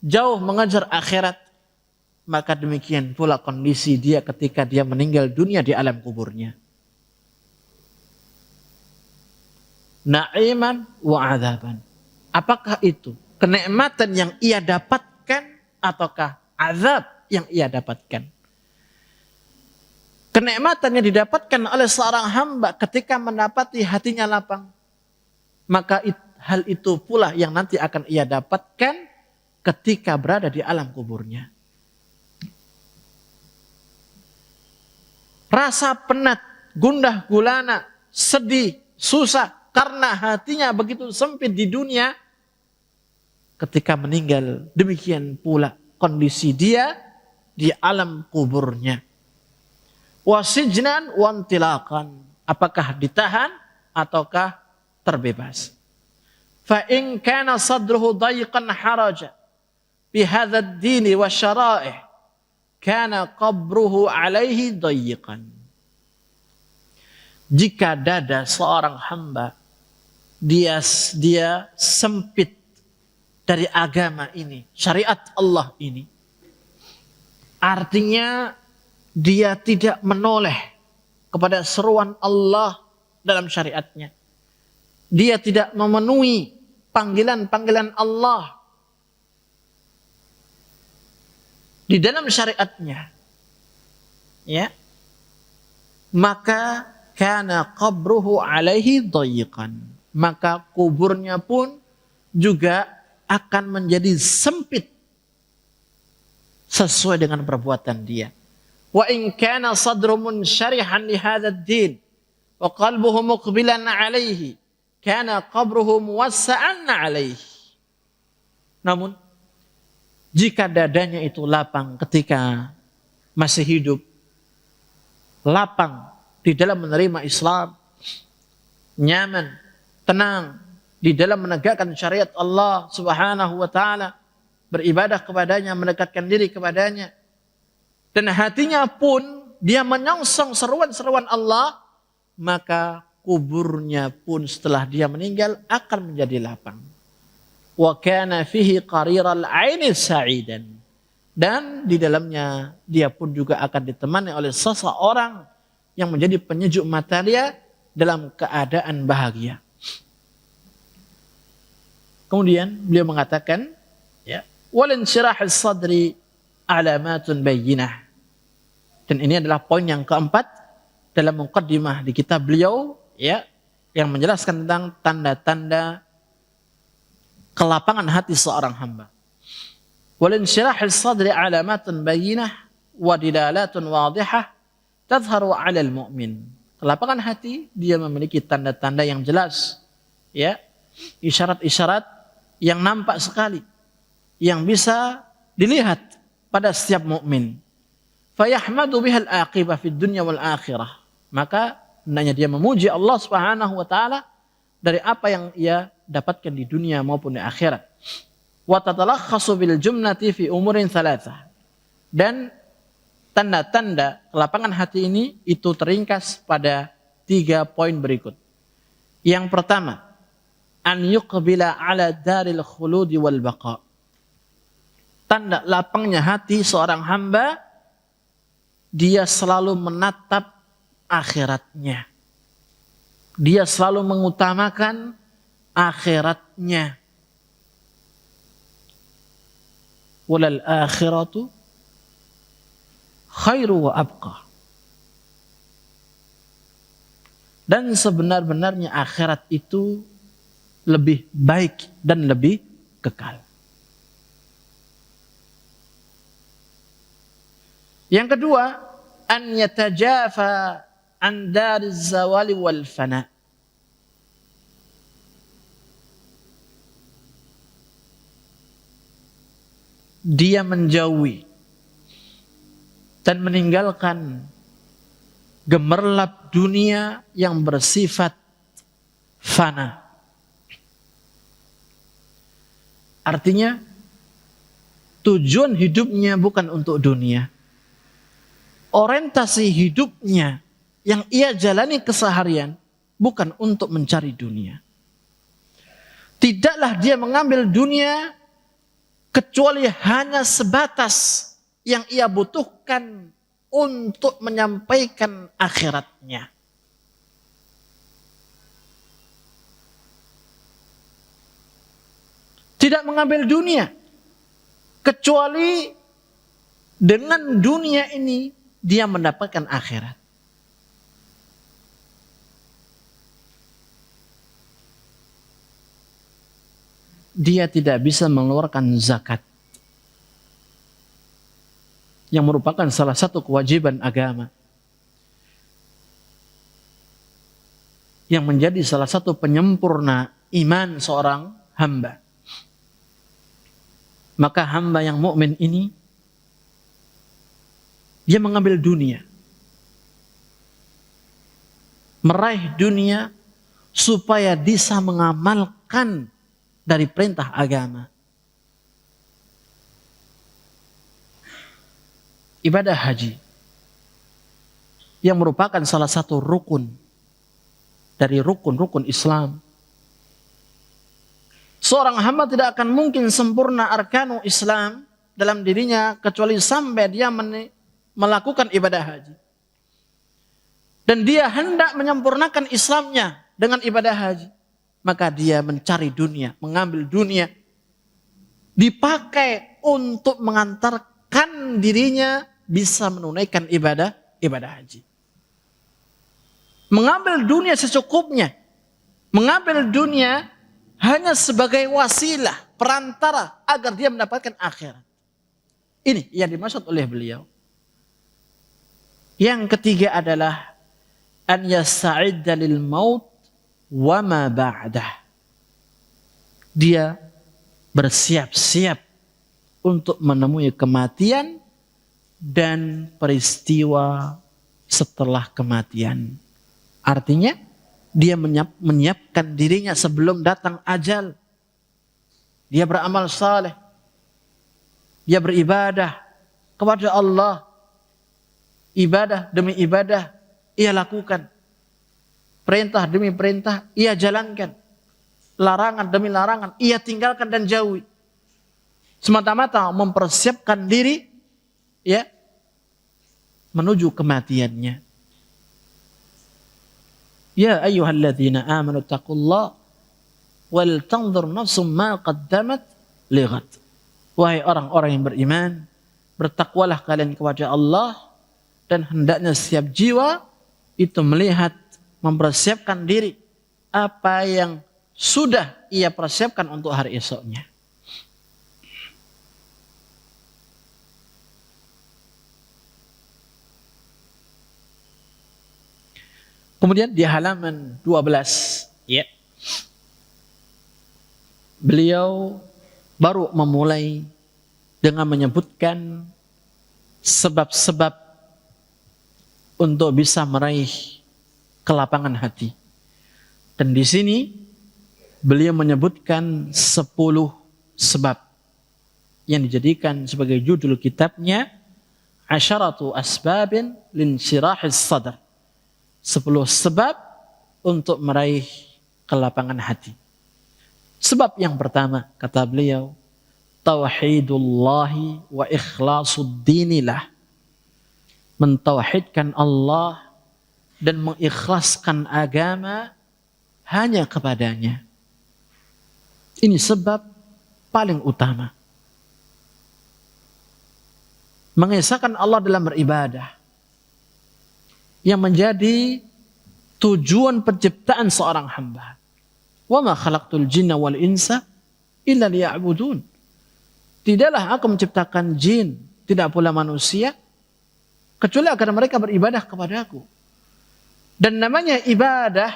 jauh mengejar akhirat. Maka demikian pula kondisi dia ketika dia meninggal dunia di alam kuburnya. Na'iman wa adzaban. Apakah itu kenikmatan yang ia dapatkan ataukah azab yang ia dapatkan? Kenikmatan yang didapatkan oleh seorang hamba ketika mendapati hatinya lapang, maka hal itu pula yang nanti akan ia dapatkan ketika berada di alam kuburnya. Rasa penat, gundah gulana, sedih, susah karena hatinya begitu sempit di dunia, ketika meninggal demikian pula kondisi dia di alam kuburnya. Wasijnan wantilakan, apakah ditahan ataukah terbebas. Fa in kana sadruhu dayqan haraja bi hadha ad-din wa syara'ih kana qabruhu alaihi dayqan. Jika dada seorang hamba dia sempit dari agama ini, syariat Allah ini, artinya dia tidak menoleh kepada seruan Allah dalam syariatnya. Dia tidak memenuhi panggilan-panggilan Allah di dalam syariatnya. Ya. Maka kana qabruhu alaihi dayqan. Maka kuburnya pun juga akan menjadi sempit sesuai dengan perbuatan dia. Wa in kana sadru munsyarihan li hadzal din wa qalbuhu muqbilan alaihi kana qabruhu muwassa'an alaihi. Namun jika dadanya itu lapang ketika masih hidup, lapang di dalam menerima Islam, nyaman, tenang di dalam menegakkan syariat Allah Subhanahu wa taala, beribadah kepadanya, mendekatkan diri kepadanya, dan hatinya pun dia menyongsong seruan-seruan Allah, maka kuburnya pun setelah dia meninggal akan menjadi lapang. Wa kana fihi qariral aini sa'idan. Dan di dalamnya dia pun juga akan ditemani oleh seseorang yang menjadi penyejuk mata dia dalam keadaan bahagia. Kemudian beliau mengatakan, ya, wal insyirahus sadri alamatun bayyinah. Dan ini adalah poin yang keempat dalam muqaddimah di kitab beliau, ya, yang menjelaskan tentang tanda-tanda kelapangan hati seorang hamba. Wal insyirahus sadri alamatun bayyinah wa dilalatun wadihah tadhharu 'alal mu'min. Kelapangan hati dia memiliki tanda-tanda yang jelas, ya, isyarat-isyarat yang nampak sekali, yang bisa dilihat pada setiap mukmin. Fayahmadu bihal aqibah fid dunya wal akhirah. Maka hendaknya dia memuji Allah Subhanahu wa taala dari apa yang ia dapatkan di dunia maupun di akhirat. Wa tatalakhasu bil jumlati fi umurin thalathah. Dan tanda-tanda kelapangan hati ini itu teringkas pada 3 poin berikut. Yang pertama, an yuqbila ala daril khuludi wal baqa. Tanda lapangnya hati seorang hamba, dia selalu menatap akhiratnya. Dia selalu mengutamakan akhiratnya. Walal akhiratu khairu wa abqa. Dan sebenar-benarnya akhirat itu lebih baik dan lebih kekal. Yang kedua, an yatajafa an dariz zawali wal fana. Dia menjauhi dan meninggalkan gemerlap dunia yang bersifat fana. Artinya tujuan hidupnya bukan untuk dunia. Orientasi hidupnya yang ia jalani keseharian bukan untuk mencari dunia. Tidaklah dia mengambil dunia kecuali hanya sebatas yang ia butuhkan untuk menyampaikan akhiratnya. Tidak mengambil dunia kecuali dengan dunia ini dia mendapatkan akhirat. Dia tidak bisa mengeluarkan zakat yang merupakan salah satu kewajiban agama, yang menjadi salah satu penyempurna iman seorang hamba. Maka hamba yang mukmin ini dia mengambil dunia, meraih dunia supaya bisa mengamalkan dari perintah agama. Ibadah haji yang merupakan salah satu rukun dari rukun-rukun Islam. Seorang hamba tidak akan mungkin sempurna arkanu Islam dalam dirinya kecuali sampai dia melakukan ibadah haji. Dan dia hendak menyempurnakan Islamnya dengan ibadah haji. Maka dia mencari dunia, mengambil dunia, dipakai untuk mengantarkan dirinya bisa menunaikan ibadah haji. Mengambil dunia secukupnya, mengambil dunia hanya sebagai wasilah, perantara agar dia mendapatkan akhirat. Ini yang dimaksud oleh beliau. Yang ketiga adalah an yasta'idda lil maut wa ma ba'dah. Dia bersiap-siap untuk menemui kematian dan peristiwa setelah kematian. Artinya dia menyiapkan dirinya sebelum datang ajal. Dia beramal saleh. Dia beribadah kepada Allah. Ibadah demi ibadah ia lakukan. Perintah demi perintah ia jalankan. Larangan demi larangan ia tinggalkan dan jauhi. Semata-mata mempersiapkan diri ya menuju kematiannya. Ya ayyuhalladzina amanu taqullaha wal tanzur nafsum ma qaddamat lighad. Wahai orang-orang yang beriman, bertakwalah kalian kepada Allah dan hendaknya setiap jiwa itu melihat, mempersiapkan diri apa yang sudah ia persiapkan untuk hari esoknya. Kemudian di halaman 12 ya, beliau baru memulai dengan menyebutkan sebab-sebab untuk bisa meraih kelapangan hati. Dan di sini beliau menyebutkan 10 sebab yang dijadikan sebagai judul kitabnya Asyaratu Asbabin Linsyirahis Sadr. 10 sebab untuk meraih kelapangan hati. Sebab yang pertama, kata beliau, tauhidullahi wa ikhlasuddinilah. Mentauhidkan Allah dan mengikhlaskan agama hanya kepadanya. Ini sebab paling utama. Mengesahkan Allah dalam beribadah yang menjadi tujuan penciptaan seorang hamba. Wa ma khalaqtul jinna wal insa illa liya'budun. Tidaklah aku menciptakan jin, tidak pula manusia, kecuali agar mereka beribadah kepadaku. Dan namanya ibadah,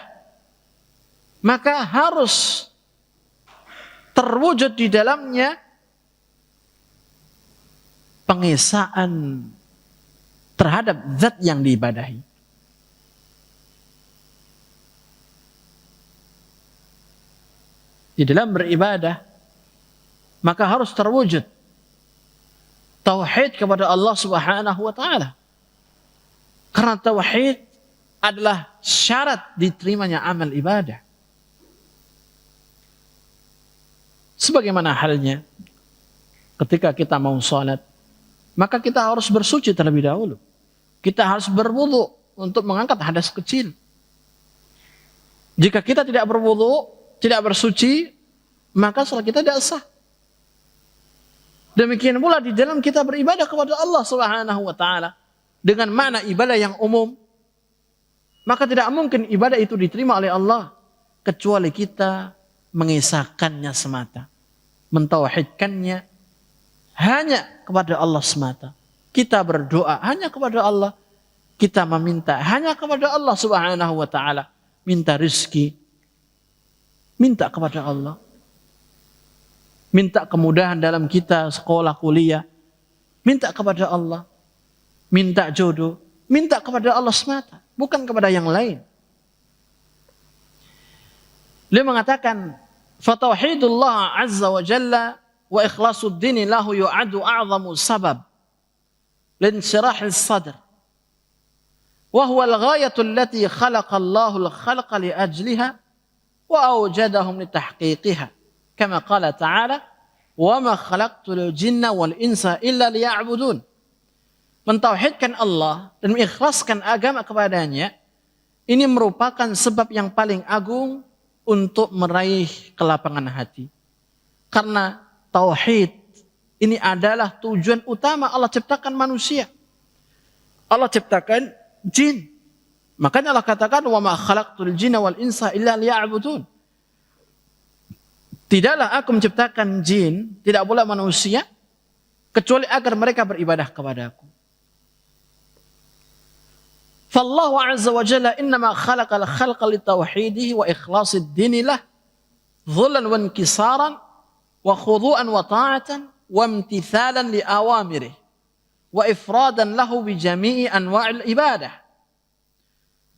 maka harus terwujud di dalamnya pengesaan terhadap zat yang diibadahi. di dalam beribadah, maka harus terwujud tauhid kepada Allah Subhanahu wa taala. Karena tauhid adalah syarat diterimanya amal ibadah. Sebagaimana halnya ketika kita mau salat, maka kita harus bersuci terlebih dahulu. Kita harus berwudu untuk mengangkat hadas kecil. Jika kita tidak berwudu, tidak bersuci, maka salat kita tidak sah. Demikian pula di dalam kita beribadah kepada Allah Subhanahu wa taala dengan makna ibadah yang umum, maka tidak mungkin ibadah itu diterima oleh Allah kecuali kita mengisahkannya semata, mentauhidkannya hanya kepada Allah semata. Kita berdoa hanya kepada Allah, kita meminta hanya kepada Allah Subhanahu wa taala. Minta rezeki, minta kepada Allah. Minta kemudahan dalam kita sekolah kuliah, minta kepada Allah. Minta jodoh, minta kepada Allah semata, bukan kepada yang lain. Dia mengatakan, "Fatauhidullah azza wa jalla wa ikhlasul dini lahu yu'adu a'zamu sabab linshirahil sadr. وهو الغاية التي خلق الله الخلق لأجلها وأوجدهم لتحقيقها كما قال تعالى وما خلقت الجن والإنس إلا ليعبدون. Mentauhidkan Allah dan mengikhlaskan agama kepadanya ini merupakan sebab yang paling agung untuk meraih kelapangan hati. Karena tauhid ini adalah tujuan utama Allah ciptakan manusia. Allah ciptakan jin. Makanya Allah katakan wa ma khalaqtul jinna wal insa illa liya'budun. Tidaklah aku menciptakan jin, tidak pula manusia kecuali agar mereka beribadah kepadaku. Fallahu azza wa jalla innama khalaqal khalqa litauhidihi wa ikhlasid dini lah dhullan wa inkisaran wa khudu'an wa ta'atan wa imtithalan li awamirih wa ifradan lahu bi jami'i anwa'il ibadah.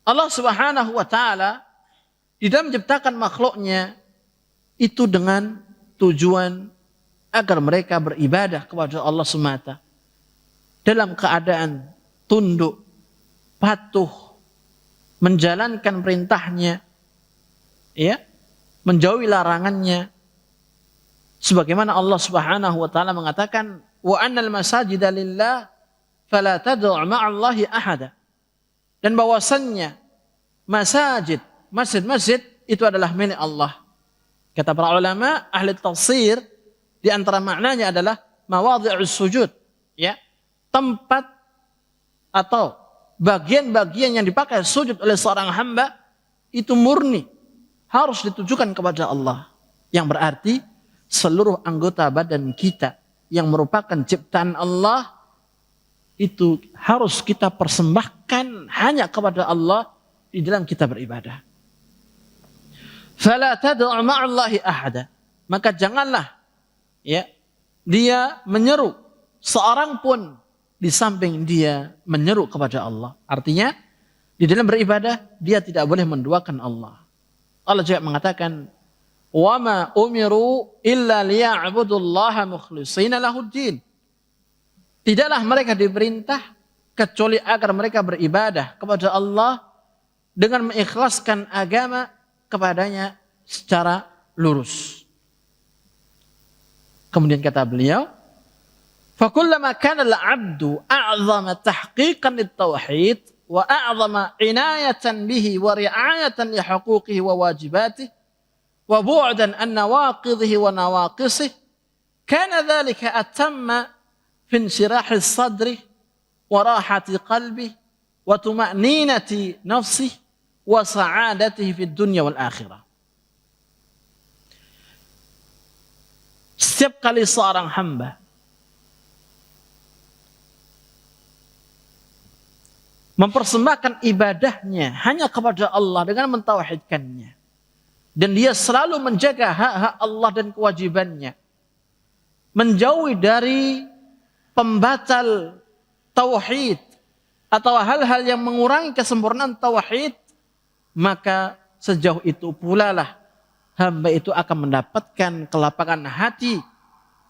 Allah Subhanahu wa taala di dalam menciptakan makhluknya itu dengan tujuan agar mereka beribadah kepada Allah semata dalam keadaan tunduk, patuh, menjalankan perintahnya, ya, menjauhi larangannya. Sebagaimana Allah Subhanahu wa taala mengatakan wa annal masajida lillah fala tad'u ma'allahi ahada. Dan bahwasannya masjid-masjid itu adalah milik Allah. Kata para ulama ahli tafsir, di antara maknanya adalah mawadhi'us sujud, ya, tempat atau bagian-bagian yang dipakai sujud oleh seorang hamba itu murni harus ditujukan kepada Allah. Yang berarti seluruh anggota badan kita yang merupakan ciptaan Allah itu harus kita persembahkan hanya kepada Allah di dalam kita beribadah. Fala tad'u ma'allahi ahada. Maka janganlah, ya, dia menyeru seorang pun di samping dia menyeru kepada Allah. Artinya di dalam beribadah dia tidak boleh menduakan Allah. Allah juga mengatakan wa ma umiru illa liya'budullaha mukhlishina lahuddin. Tidaklah mereka diperintah kecuali agar mereka beribadah kepada Allah dengan mengikhlaskan agama kepadanya secara lurus. Kemudian kata beliau, فَكُلَّمَا كَانَ الْعَبْدُ أَعْظَمَ تَحْقِيقًا لِلتَّوْحِيدِ وَأَعْظَمَ عِنَايَةً بِهِ وَرِعَايَةً لِحُقُوقِهِ وَوَاجِبَاتِهِ وَبُعْدًا عَنْ نَوَاقِضِهِ وَنَوَاقِصِهِ كَانَ ذَلِكَ أَتَمَّ فِي انشِرَاحِ الصَّدْرِ وَرَاحَةِ قَلْبِهِ وَطُمَأْنِينَةِ نَفْسِهِ وَسَعَادَتِهِ فِي الدُّنْيَا وَالْآخِرَةِ. Setiap kali seorang hamba mempersembahkan ibadahnya hanya kepada Allah dengan mentauhidkannya, dan dia selalu menjaga hak-hak Allah dan kewajibannya, menjauhi dari pembatal tauhid atau hal-hal yang mengurangi kesempurnaan tauhid, maka sejauh itu pula lah hamba itu akan mendapatkan kelapangan hati,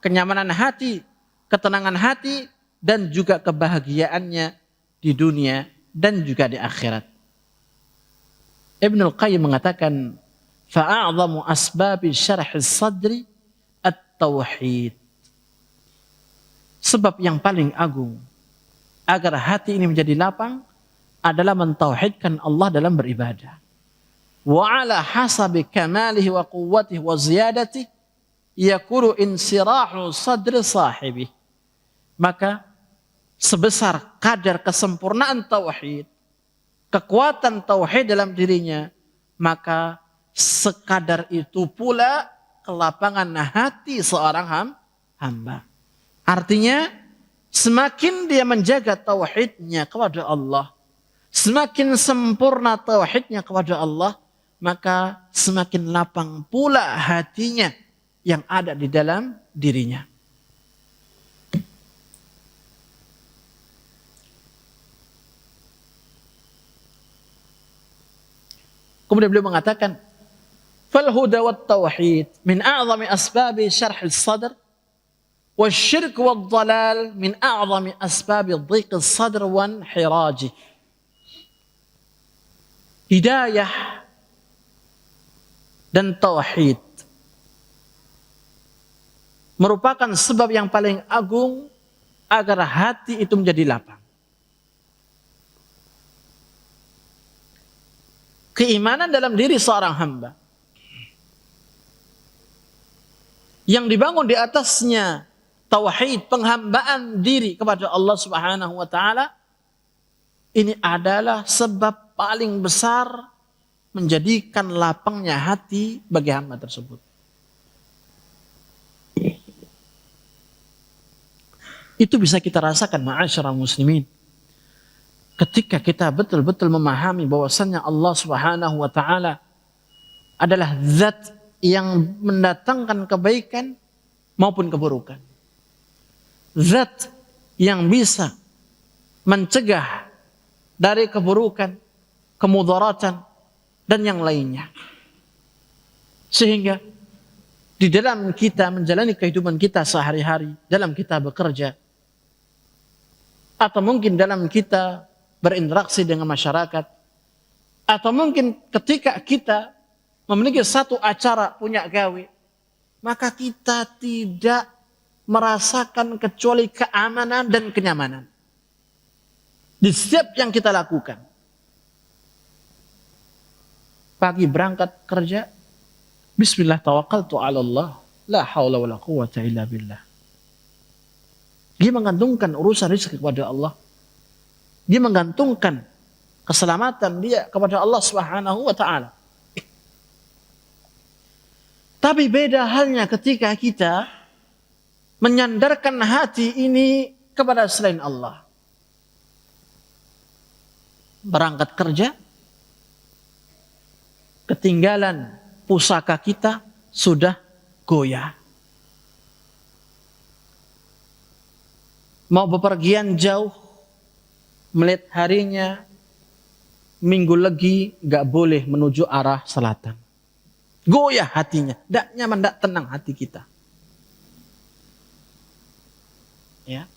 kenyamanan hati, ketenangan hati, dan juga kebahagiaannya di dunia dan juga di akhirat. Ibnul Qayyim mengatakan, fa'a'zamu asbabi syarhi sadri at-tauhid. Sebab yang paling agung agar hati ini menjadi lapang adalah mentauhidkan Allah dalam beribadah. Wa ala hasabi kamalihi wa quwwatihi wa ziyadatihi yakunu insirahu sadri sahibi. Maka sebesar kadar kesempurnaan tauhid, kekuatan tauhid dalam dirinya, maka sekadar itu pula kelapangan hati seorang hamba. Artinya semakin dia menjaga tauhidnya kepada Allah, semakin sempurna tauhidnya kepada Allah, maka semakin lapang pula hatinya yang ada di dalam dirinya. Kemudian beliau mengatakan, fal huda wat tauhid min a'zami asbabi syarh as-sadr wasyirk wad dhalal min a'zami asbabi dhiq as-sadr wa inhiraj. Hidayah dan tauhid merupakan sebab yang paling agung agar hati itu menjadi lapang. Keimanan dalam diri seorang hamba yang dibangun di atasnya tauhid, penghambaan diri kepada Allah Subhanahu wa taala, ini adalah sebab paling besar menjadikan lapangnya hati bagi hamba tersebut. Itu bisa kita rasakan ma'asyiral muslimin ketika kita betul-betul memahami bahwasannya Allah Subhanahu wa taala adalah zat yang mendatangkan kebaikan maupun keburukan. Zat yang bisa mencegah dari keburukan, kemudaratan, dan yang lainnya. Sehingga di dalam kita menjalani kehidupan kita sehari-hari, dalam kita bekerja, atau mungkin dalam kita berinteraksi dengan masyarakat, atau mungkin ketika kita memiliki satu acara punya gawe, maka kita tidak merasakan kecuali keamanan dan kenyamanan di setiap yang kita lakukan. Pagi berangkat kerja, bismillah tawakkaltu ala Allah, la haula wala quwwata illa billah. Dia menggantungkan urusan rezeki kepada Allah. Dia menggantungkan keselamatan dia kepada Allah Subhanahu wa taala. Tapi beda halnya ketika kita menyandarkan hati ini kepada selain Allah. Berangkat kerja, ketinggalan pusaka kita sudah goyah. Mau bepergian jauh, melihat harinya, minggu lagi gak boleh menuju arah selatan. Goyah hatinya, tidak nyaman, tidak tenang hati kita. Ya.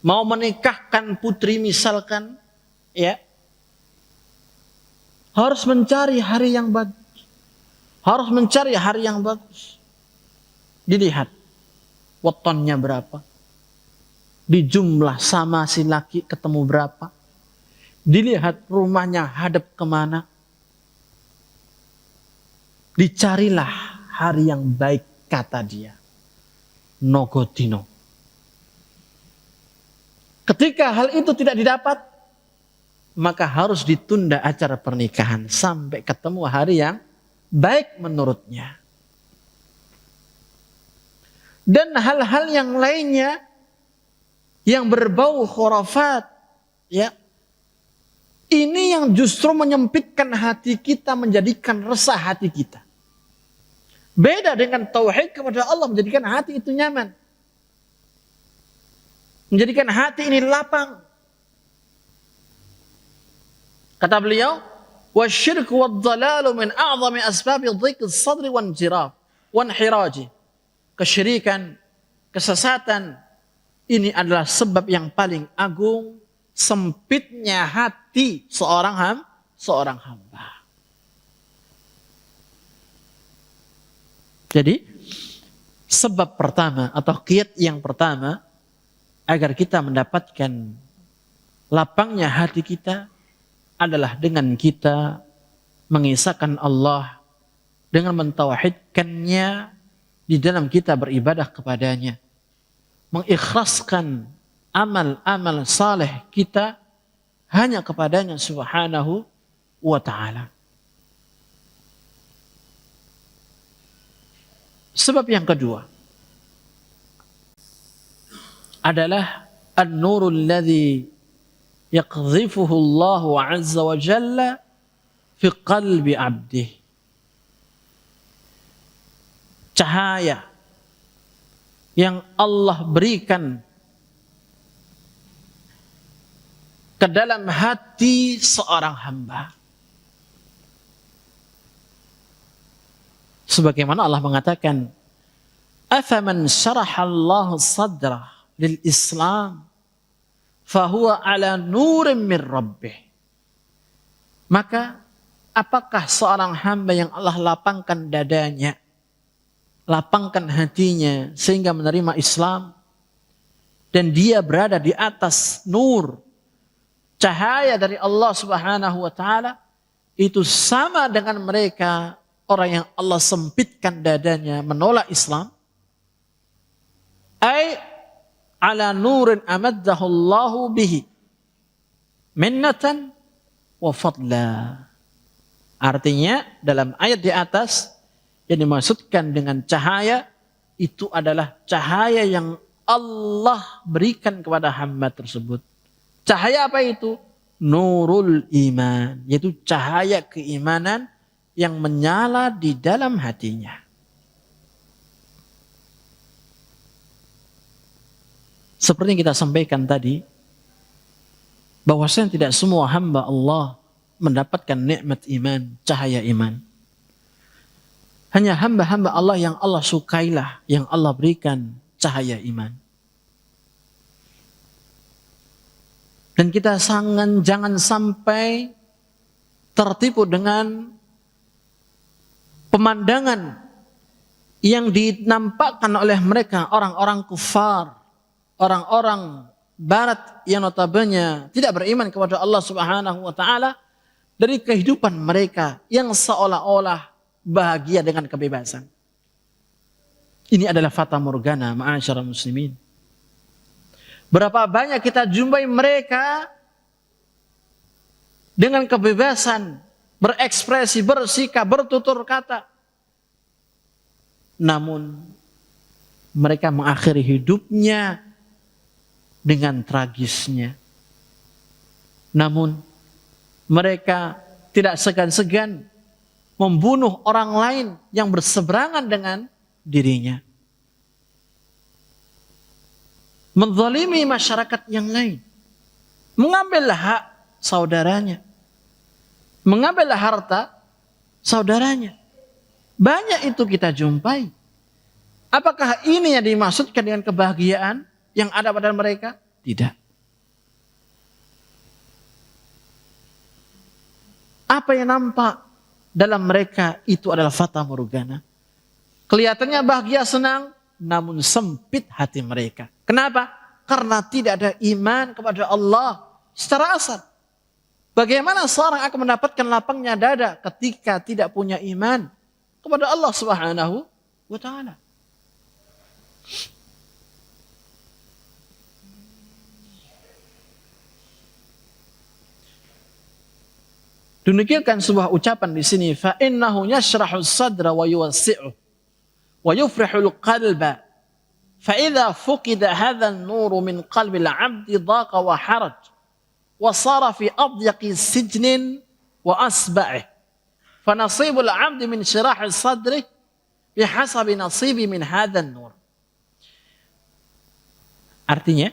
Mau menikahkan putri misalkan, ya, harus mencari hari yang bagus, harus mencari hari yang bagus. Dilihat wetonnya berapa, di jumlah sama si laki ketemu berapa, dilihat rumahnya hadap kemana, dicarilah hari yang baik, kata dia, nogodino. Ketika hal itu tidak didapat, maka harus ditunda acara pernikahan sampai ketemu hari yang baik menurutnya. Dan hal-hal yang lainnya yang berbau khurafat, ya, ini yang justru menyempitkan hati kita, menjadikan resah hati kita. Beda dengan tauhid kepada Allah, menjadikan hati itu nyaman, menjadikan hati ini lapang. Kata beliau, Wasyirku wad-dhalalu min a'zami asbabi dhiqi sadri wanhiraji. Kesyirikan, kesesatan, ini adalah sebab yang paling agung sempitnya hati seorang hamba. Jadi, sebab pertama atau kiat yang pertama agar kita mendapatkan lapangnya hati kita adalah dengan kita mengisahkan Allah, dengan mentauhidkannya di dalam kita beribadah kepadanya, mengikhlaskan amal-amal saleh kita hanya kepadanya subhanahu wa ta'ala. Sebab yang kedua adalah an-nurul ladzi yaqdhifuhu Allah azza wa jalla fi qalbi 'abdihi. Cahaya yang Allah berikan ke dalam hati seorang hamba. Sebagaimana Allah mengatakan, "Afaman syaraha Allah sadrah lil Islam fahuwa ala nurin min rabbih." Maka apakah seorang hamba yang Allah lapangkan dadanya, lapangkan hatinya sehingga menerima Islam dan dia berada di atas nur, cahaya dari Allah Subhanahu wa taala, itu sama dengan mereka orang yang Allah sempitkan dadanya menolak Islam? Ai ala nurin amaddahu Allahu bihi minnatan wa fadla. Artinya dalam ayat di atas yang dimaksudkan dengan cahaya itu adalah cahaya yang Allah berikan kepada hamba tersebut. Cahaya apa itu? Nurul iman, yaitu cahaya keimanan yang menyala di dalam hatinya. Seperti yang kita sampaikan tadi, bahwasanya tidak semua hamba Allah mendapatkan nikmat iman, cahaya iman. Hanya hamba-hamba Allah yang Allah sukailah, yang Allah berikan cahaya iman. Dan kita jangan sampai tertipu dengan pemandangan yang dinampakkan oleh mereka, orang-orang kufar, orang-orang barat yang notabene tidak beriman kepada Allah Subhanahu wa taala, dari kehidupan mereka yang seolah-olah bahagia dengan kebebasan. Ini adalah fata morgana, ma'asyiral muslimin. Berapa banyak kita jumpai mereka dengan kebebasan berekspresi, bersikap, bertutur kata. Namun mereka mengakhiri hidupnya dengan tragisnya. Namun mereka tidak segan-segan membunuh orang lain yang berseberangan dengan dirinya. Menzalimi masyarakat yang lain. Mengambil hak saudaranya. Mengambil harta saudaranya. Banyak itu kita jumpai. Apakah ini yang dimaksudkan dengan kebahagiaan yang ada pada mereka? Tidak. Apa yang nampak dalam mereka itu adalah fata morgana. Kelihatannya bahagia, senang, namun sempit hati mereka. Kenapa? Karena tidak ada iman kepada Allah secara asal. Bagaimana seorang akan mendapatkan lapangnya dada ketika tidak punya iman kepada Allah Subhanahu wa taala? Demikian sebuah ucapan di sini, fa innahu yashrahu sadra wa yuwassi'u wa yufrihu al-qalba. Fa idza fuqida hadha an-nur min qalbi al-'abdi dhaqa wa haraj wa sara fi adyaqi sijnin wa asba'ih. Fa nasibul 'abdi min shirahi sadri bihasabi nasibi min hadha an-nur. Artinya,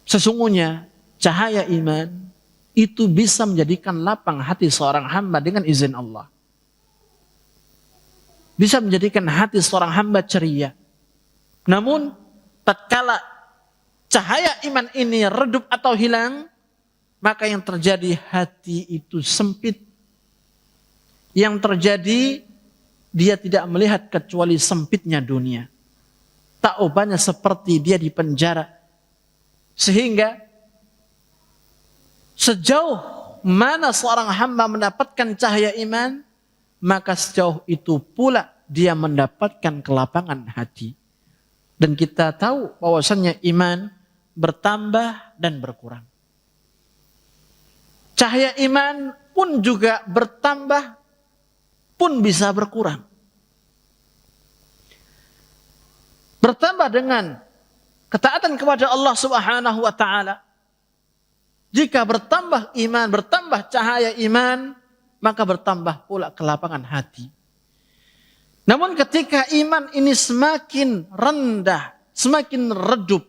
sesungguhnya cahaya iman itu bisa menjadikan lapang hati seorang hamba dengan izin Allah. Bisa menjadikan hati seorang hamba ceria. Namun tatkala cahaya iman ini redup atau hilang, maka yang terjadi hati itu sempit. Yang terjadi dia tidak melihat kecuali sempitnya dunia. Tak ubahnya seperti dia di penjara. Sehingga sejauh mana seorang hamba mendapatkan cahaya iman, maka sejauh itu pula dia mendapatkan kelapangan hati. Dan kita tahu bahwasannya iman bertambah dan berkurang. Cahaya iman pun juga bertambah, pun bisa berkurang. Bertambah dengan ketaatan kepada Allah Subhanahu wa taala. Jika bertambah iman, bertambah cahaya iman, maka bertambah pula kelapangan hati. Namun ketika iman ini semakin rendah, semakin redup,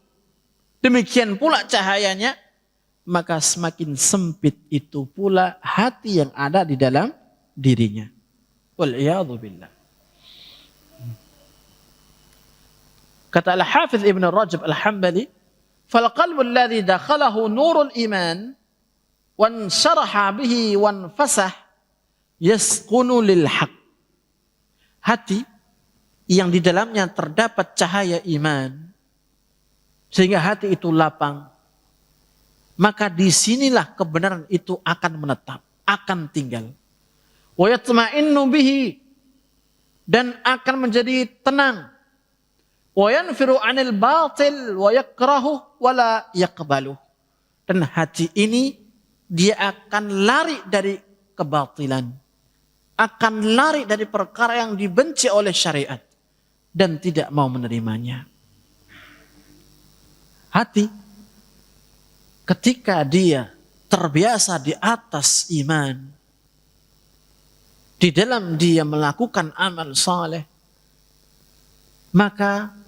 demikian pula cahayanya, maka semakin sempit itu pula hati yang ada di dalam dirinya. Wal-iyadhu billah. Kata Al-Hafidh Ibn Rajab Al-Hambali, فَالْقَلْبُ الَّذِي دَخَلَهُ نُورُ الْإِيمَانِ وَانْشَرَحَ بِهِ وَانْفَسَحَ يَسْقُنُ لِلْحَقِّ. Hati yang di dalamnya terdapat cahaya iman, sehingga hati itu lapang, maka disinilah kebenaran itu akan menetap, akan tinggal. وَيَطْمَئِنُّ بِهِ, dan akan menjadi tenang. وَيَنْفِرُ عَنِ الْبَاطِلِ وَيَكْرَهُ وَلَا يَقْبَلُهُ. Dan hati ini dia akan lari dari kebatilan, akan lari dari perkara yang dibenci oleh syariat dan tidak mau menerimanya. Hati ketika dia terbiasa di atas iman, di dalam dia melakukan amal saleh, maka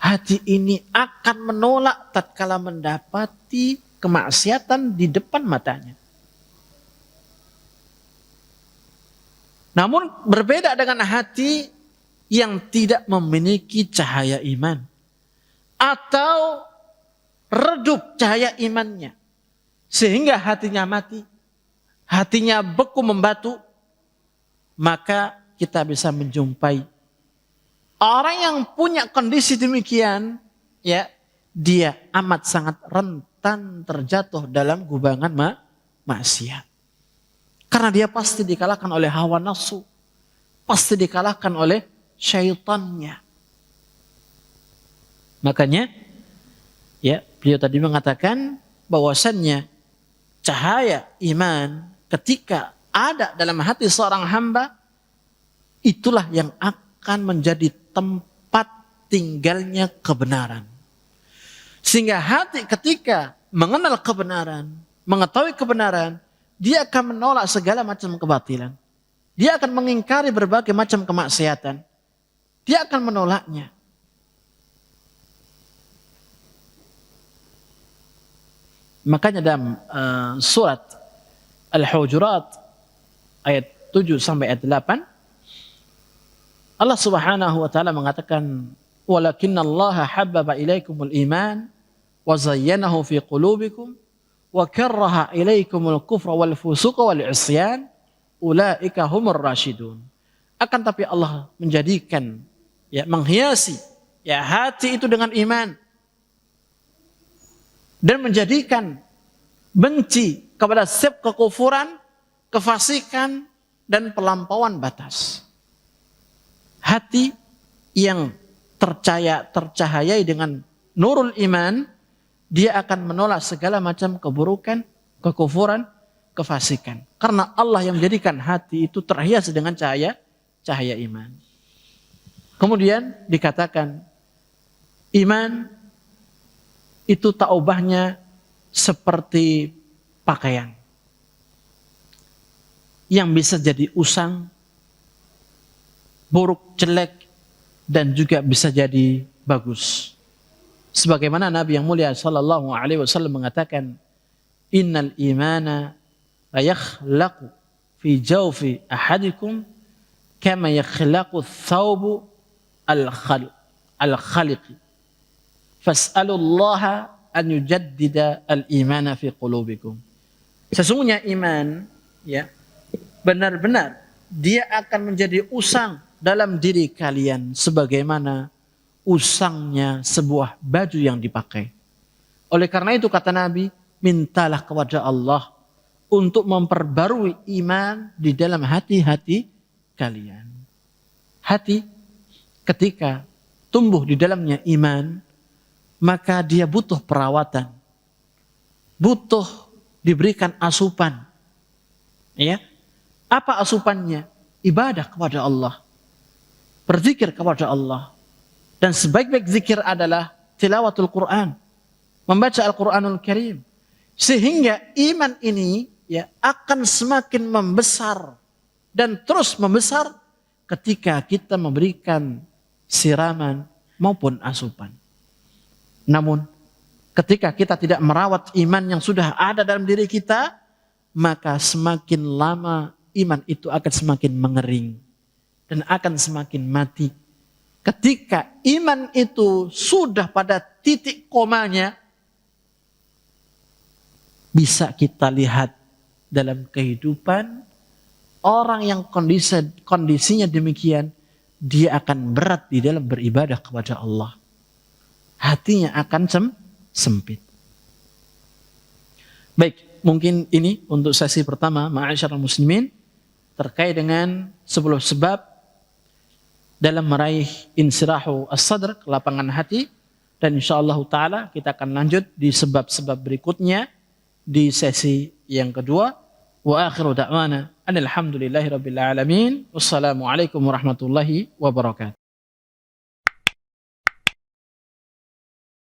hati ini akan menolak tatkala mendapati kemaksiatan di depan matanya. Namun berbeda dengan hati yang tidak memiliki cahaya iman atau redup cahaya imannya sehingga hatinya mati, hatinya beku membatu, maka kita bisa menjumpai orang yang punya kondisi demikian, ya, dia amat sangat rentan terjatuh dalam gubangan maksiat. Karena dia pasti dikalahkan oleh hawa nafsu, pasti dikalahkan oleh syaitannya. Makanya, ya, beliau tadi mengatakan bahwasannya cahaya iman ketika ada dalam hati seorang hamba, itulah yang akan menjadi tempat tinggalnya kebenaran. Sehingga hati ketika mengenal kebenaran, mengetahui kebenaran, dia akan menolak segala macam kebatilan. Dia akan mengingkari berbagai macam kemaksiatan. Dia akan menolaknya. Makanya dalam surat Al-Hujurat ayat 7 sampai ayat 8, Allah Subhanahu wa taala mengatakan, "Walakinnallaha habbaba ilaikumul iman wa zayyanahu fi qulubikum wa karraha ilaikumul kufra wal fusuqa wal isyan ulaika humur rasyidun." Akan tapi Allah menjadikan, ya, menghiasi, ya, hati itu dengan iman dan menjadikan benci kepada setiap kekufuran, kefasikan dan pelampauan batas. Hati yang tercahayai dengan nurul iman, dia akan menolak segala macam keburukan, kekufuran, kefasikan. Karena Allah yang menjadikan hati itu terhias dengan cahaya iman. Kemudian dikatakan, iman itu tak ubahnya seperti pakaian yang bisa jadi usang, buruk, jelek, dan juga bisa jadi bagus. Sebagaimana Nabi yang mulia sallallahu alaihi wasallam mengatakan, innal imana la yakhlaqu fi jawfi ahadikum kama yakhlaqu thawbu al-khaliqi fas'alullaha an yujaddida al-imana fi qulubikum. Sesungguhnya iman ya benar-benar dia akan menjadi usang dalam diri kalian sebagaimana usangnya sebuah baju yang dipakai. Oleh karena itu kata Nabi, mintalah kepada Allah untuk memperbarui iman di dalam hati-hati kalian. Hati ketika tumbuh di dalamnya iman, maka dia butuh perawatan. Butuh diberikan asupan. Ya. Apa asupannya? Ibadah kepada Allah. Berzikir kepada Allah. Dan sebaik-baik zikir adalah tilawatul Quran. Membaca Al-Quranul Karim. Sehingga iman ini ya akan semakin membesar dan terus membesar ketika kita memberikan siraman maupun asupan. Namun ketika kita tidak merawat iman yang sudah ada dalam diri kita, maka semakin lama iman itu akan semakin mengering dan akan semakin mati. Ketika iman itu sudah pada titik komanya, bisa kita lihat dalam kehidupan orang yang kondisinya demikian, dia akan berat di dalam beribadah kepada Allah. Hatinya akan sempit. Baik, mungkin ini untuk sesi pertama ma'asyiral muslimin terkait dengan 10 sebab dalam meraih insirahu as-sadr, kelapangan hati, dan insyaallah taala kita akan lanjut di sebab-sebab berikutnya di sesi yang kedua. Wa akhiru da'wana alhamdulillahi rabbil alamin. Wassalamualaikum warahmatullahi wabarakatuh.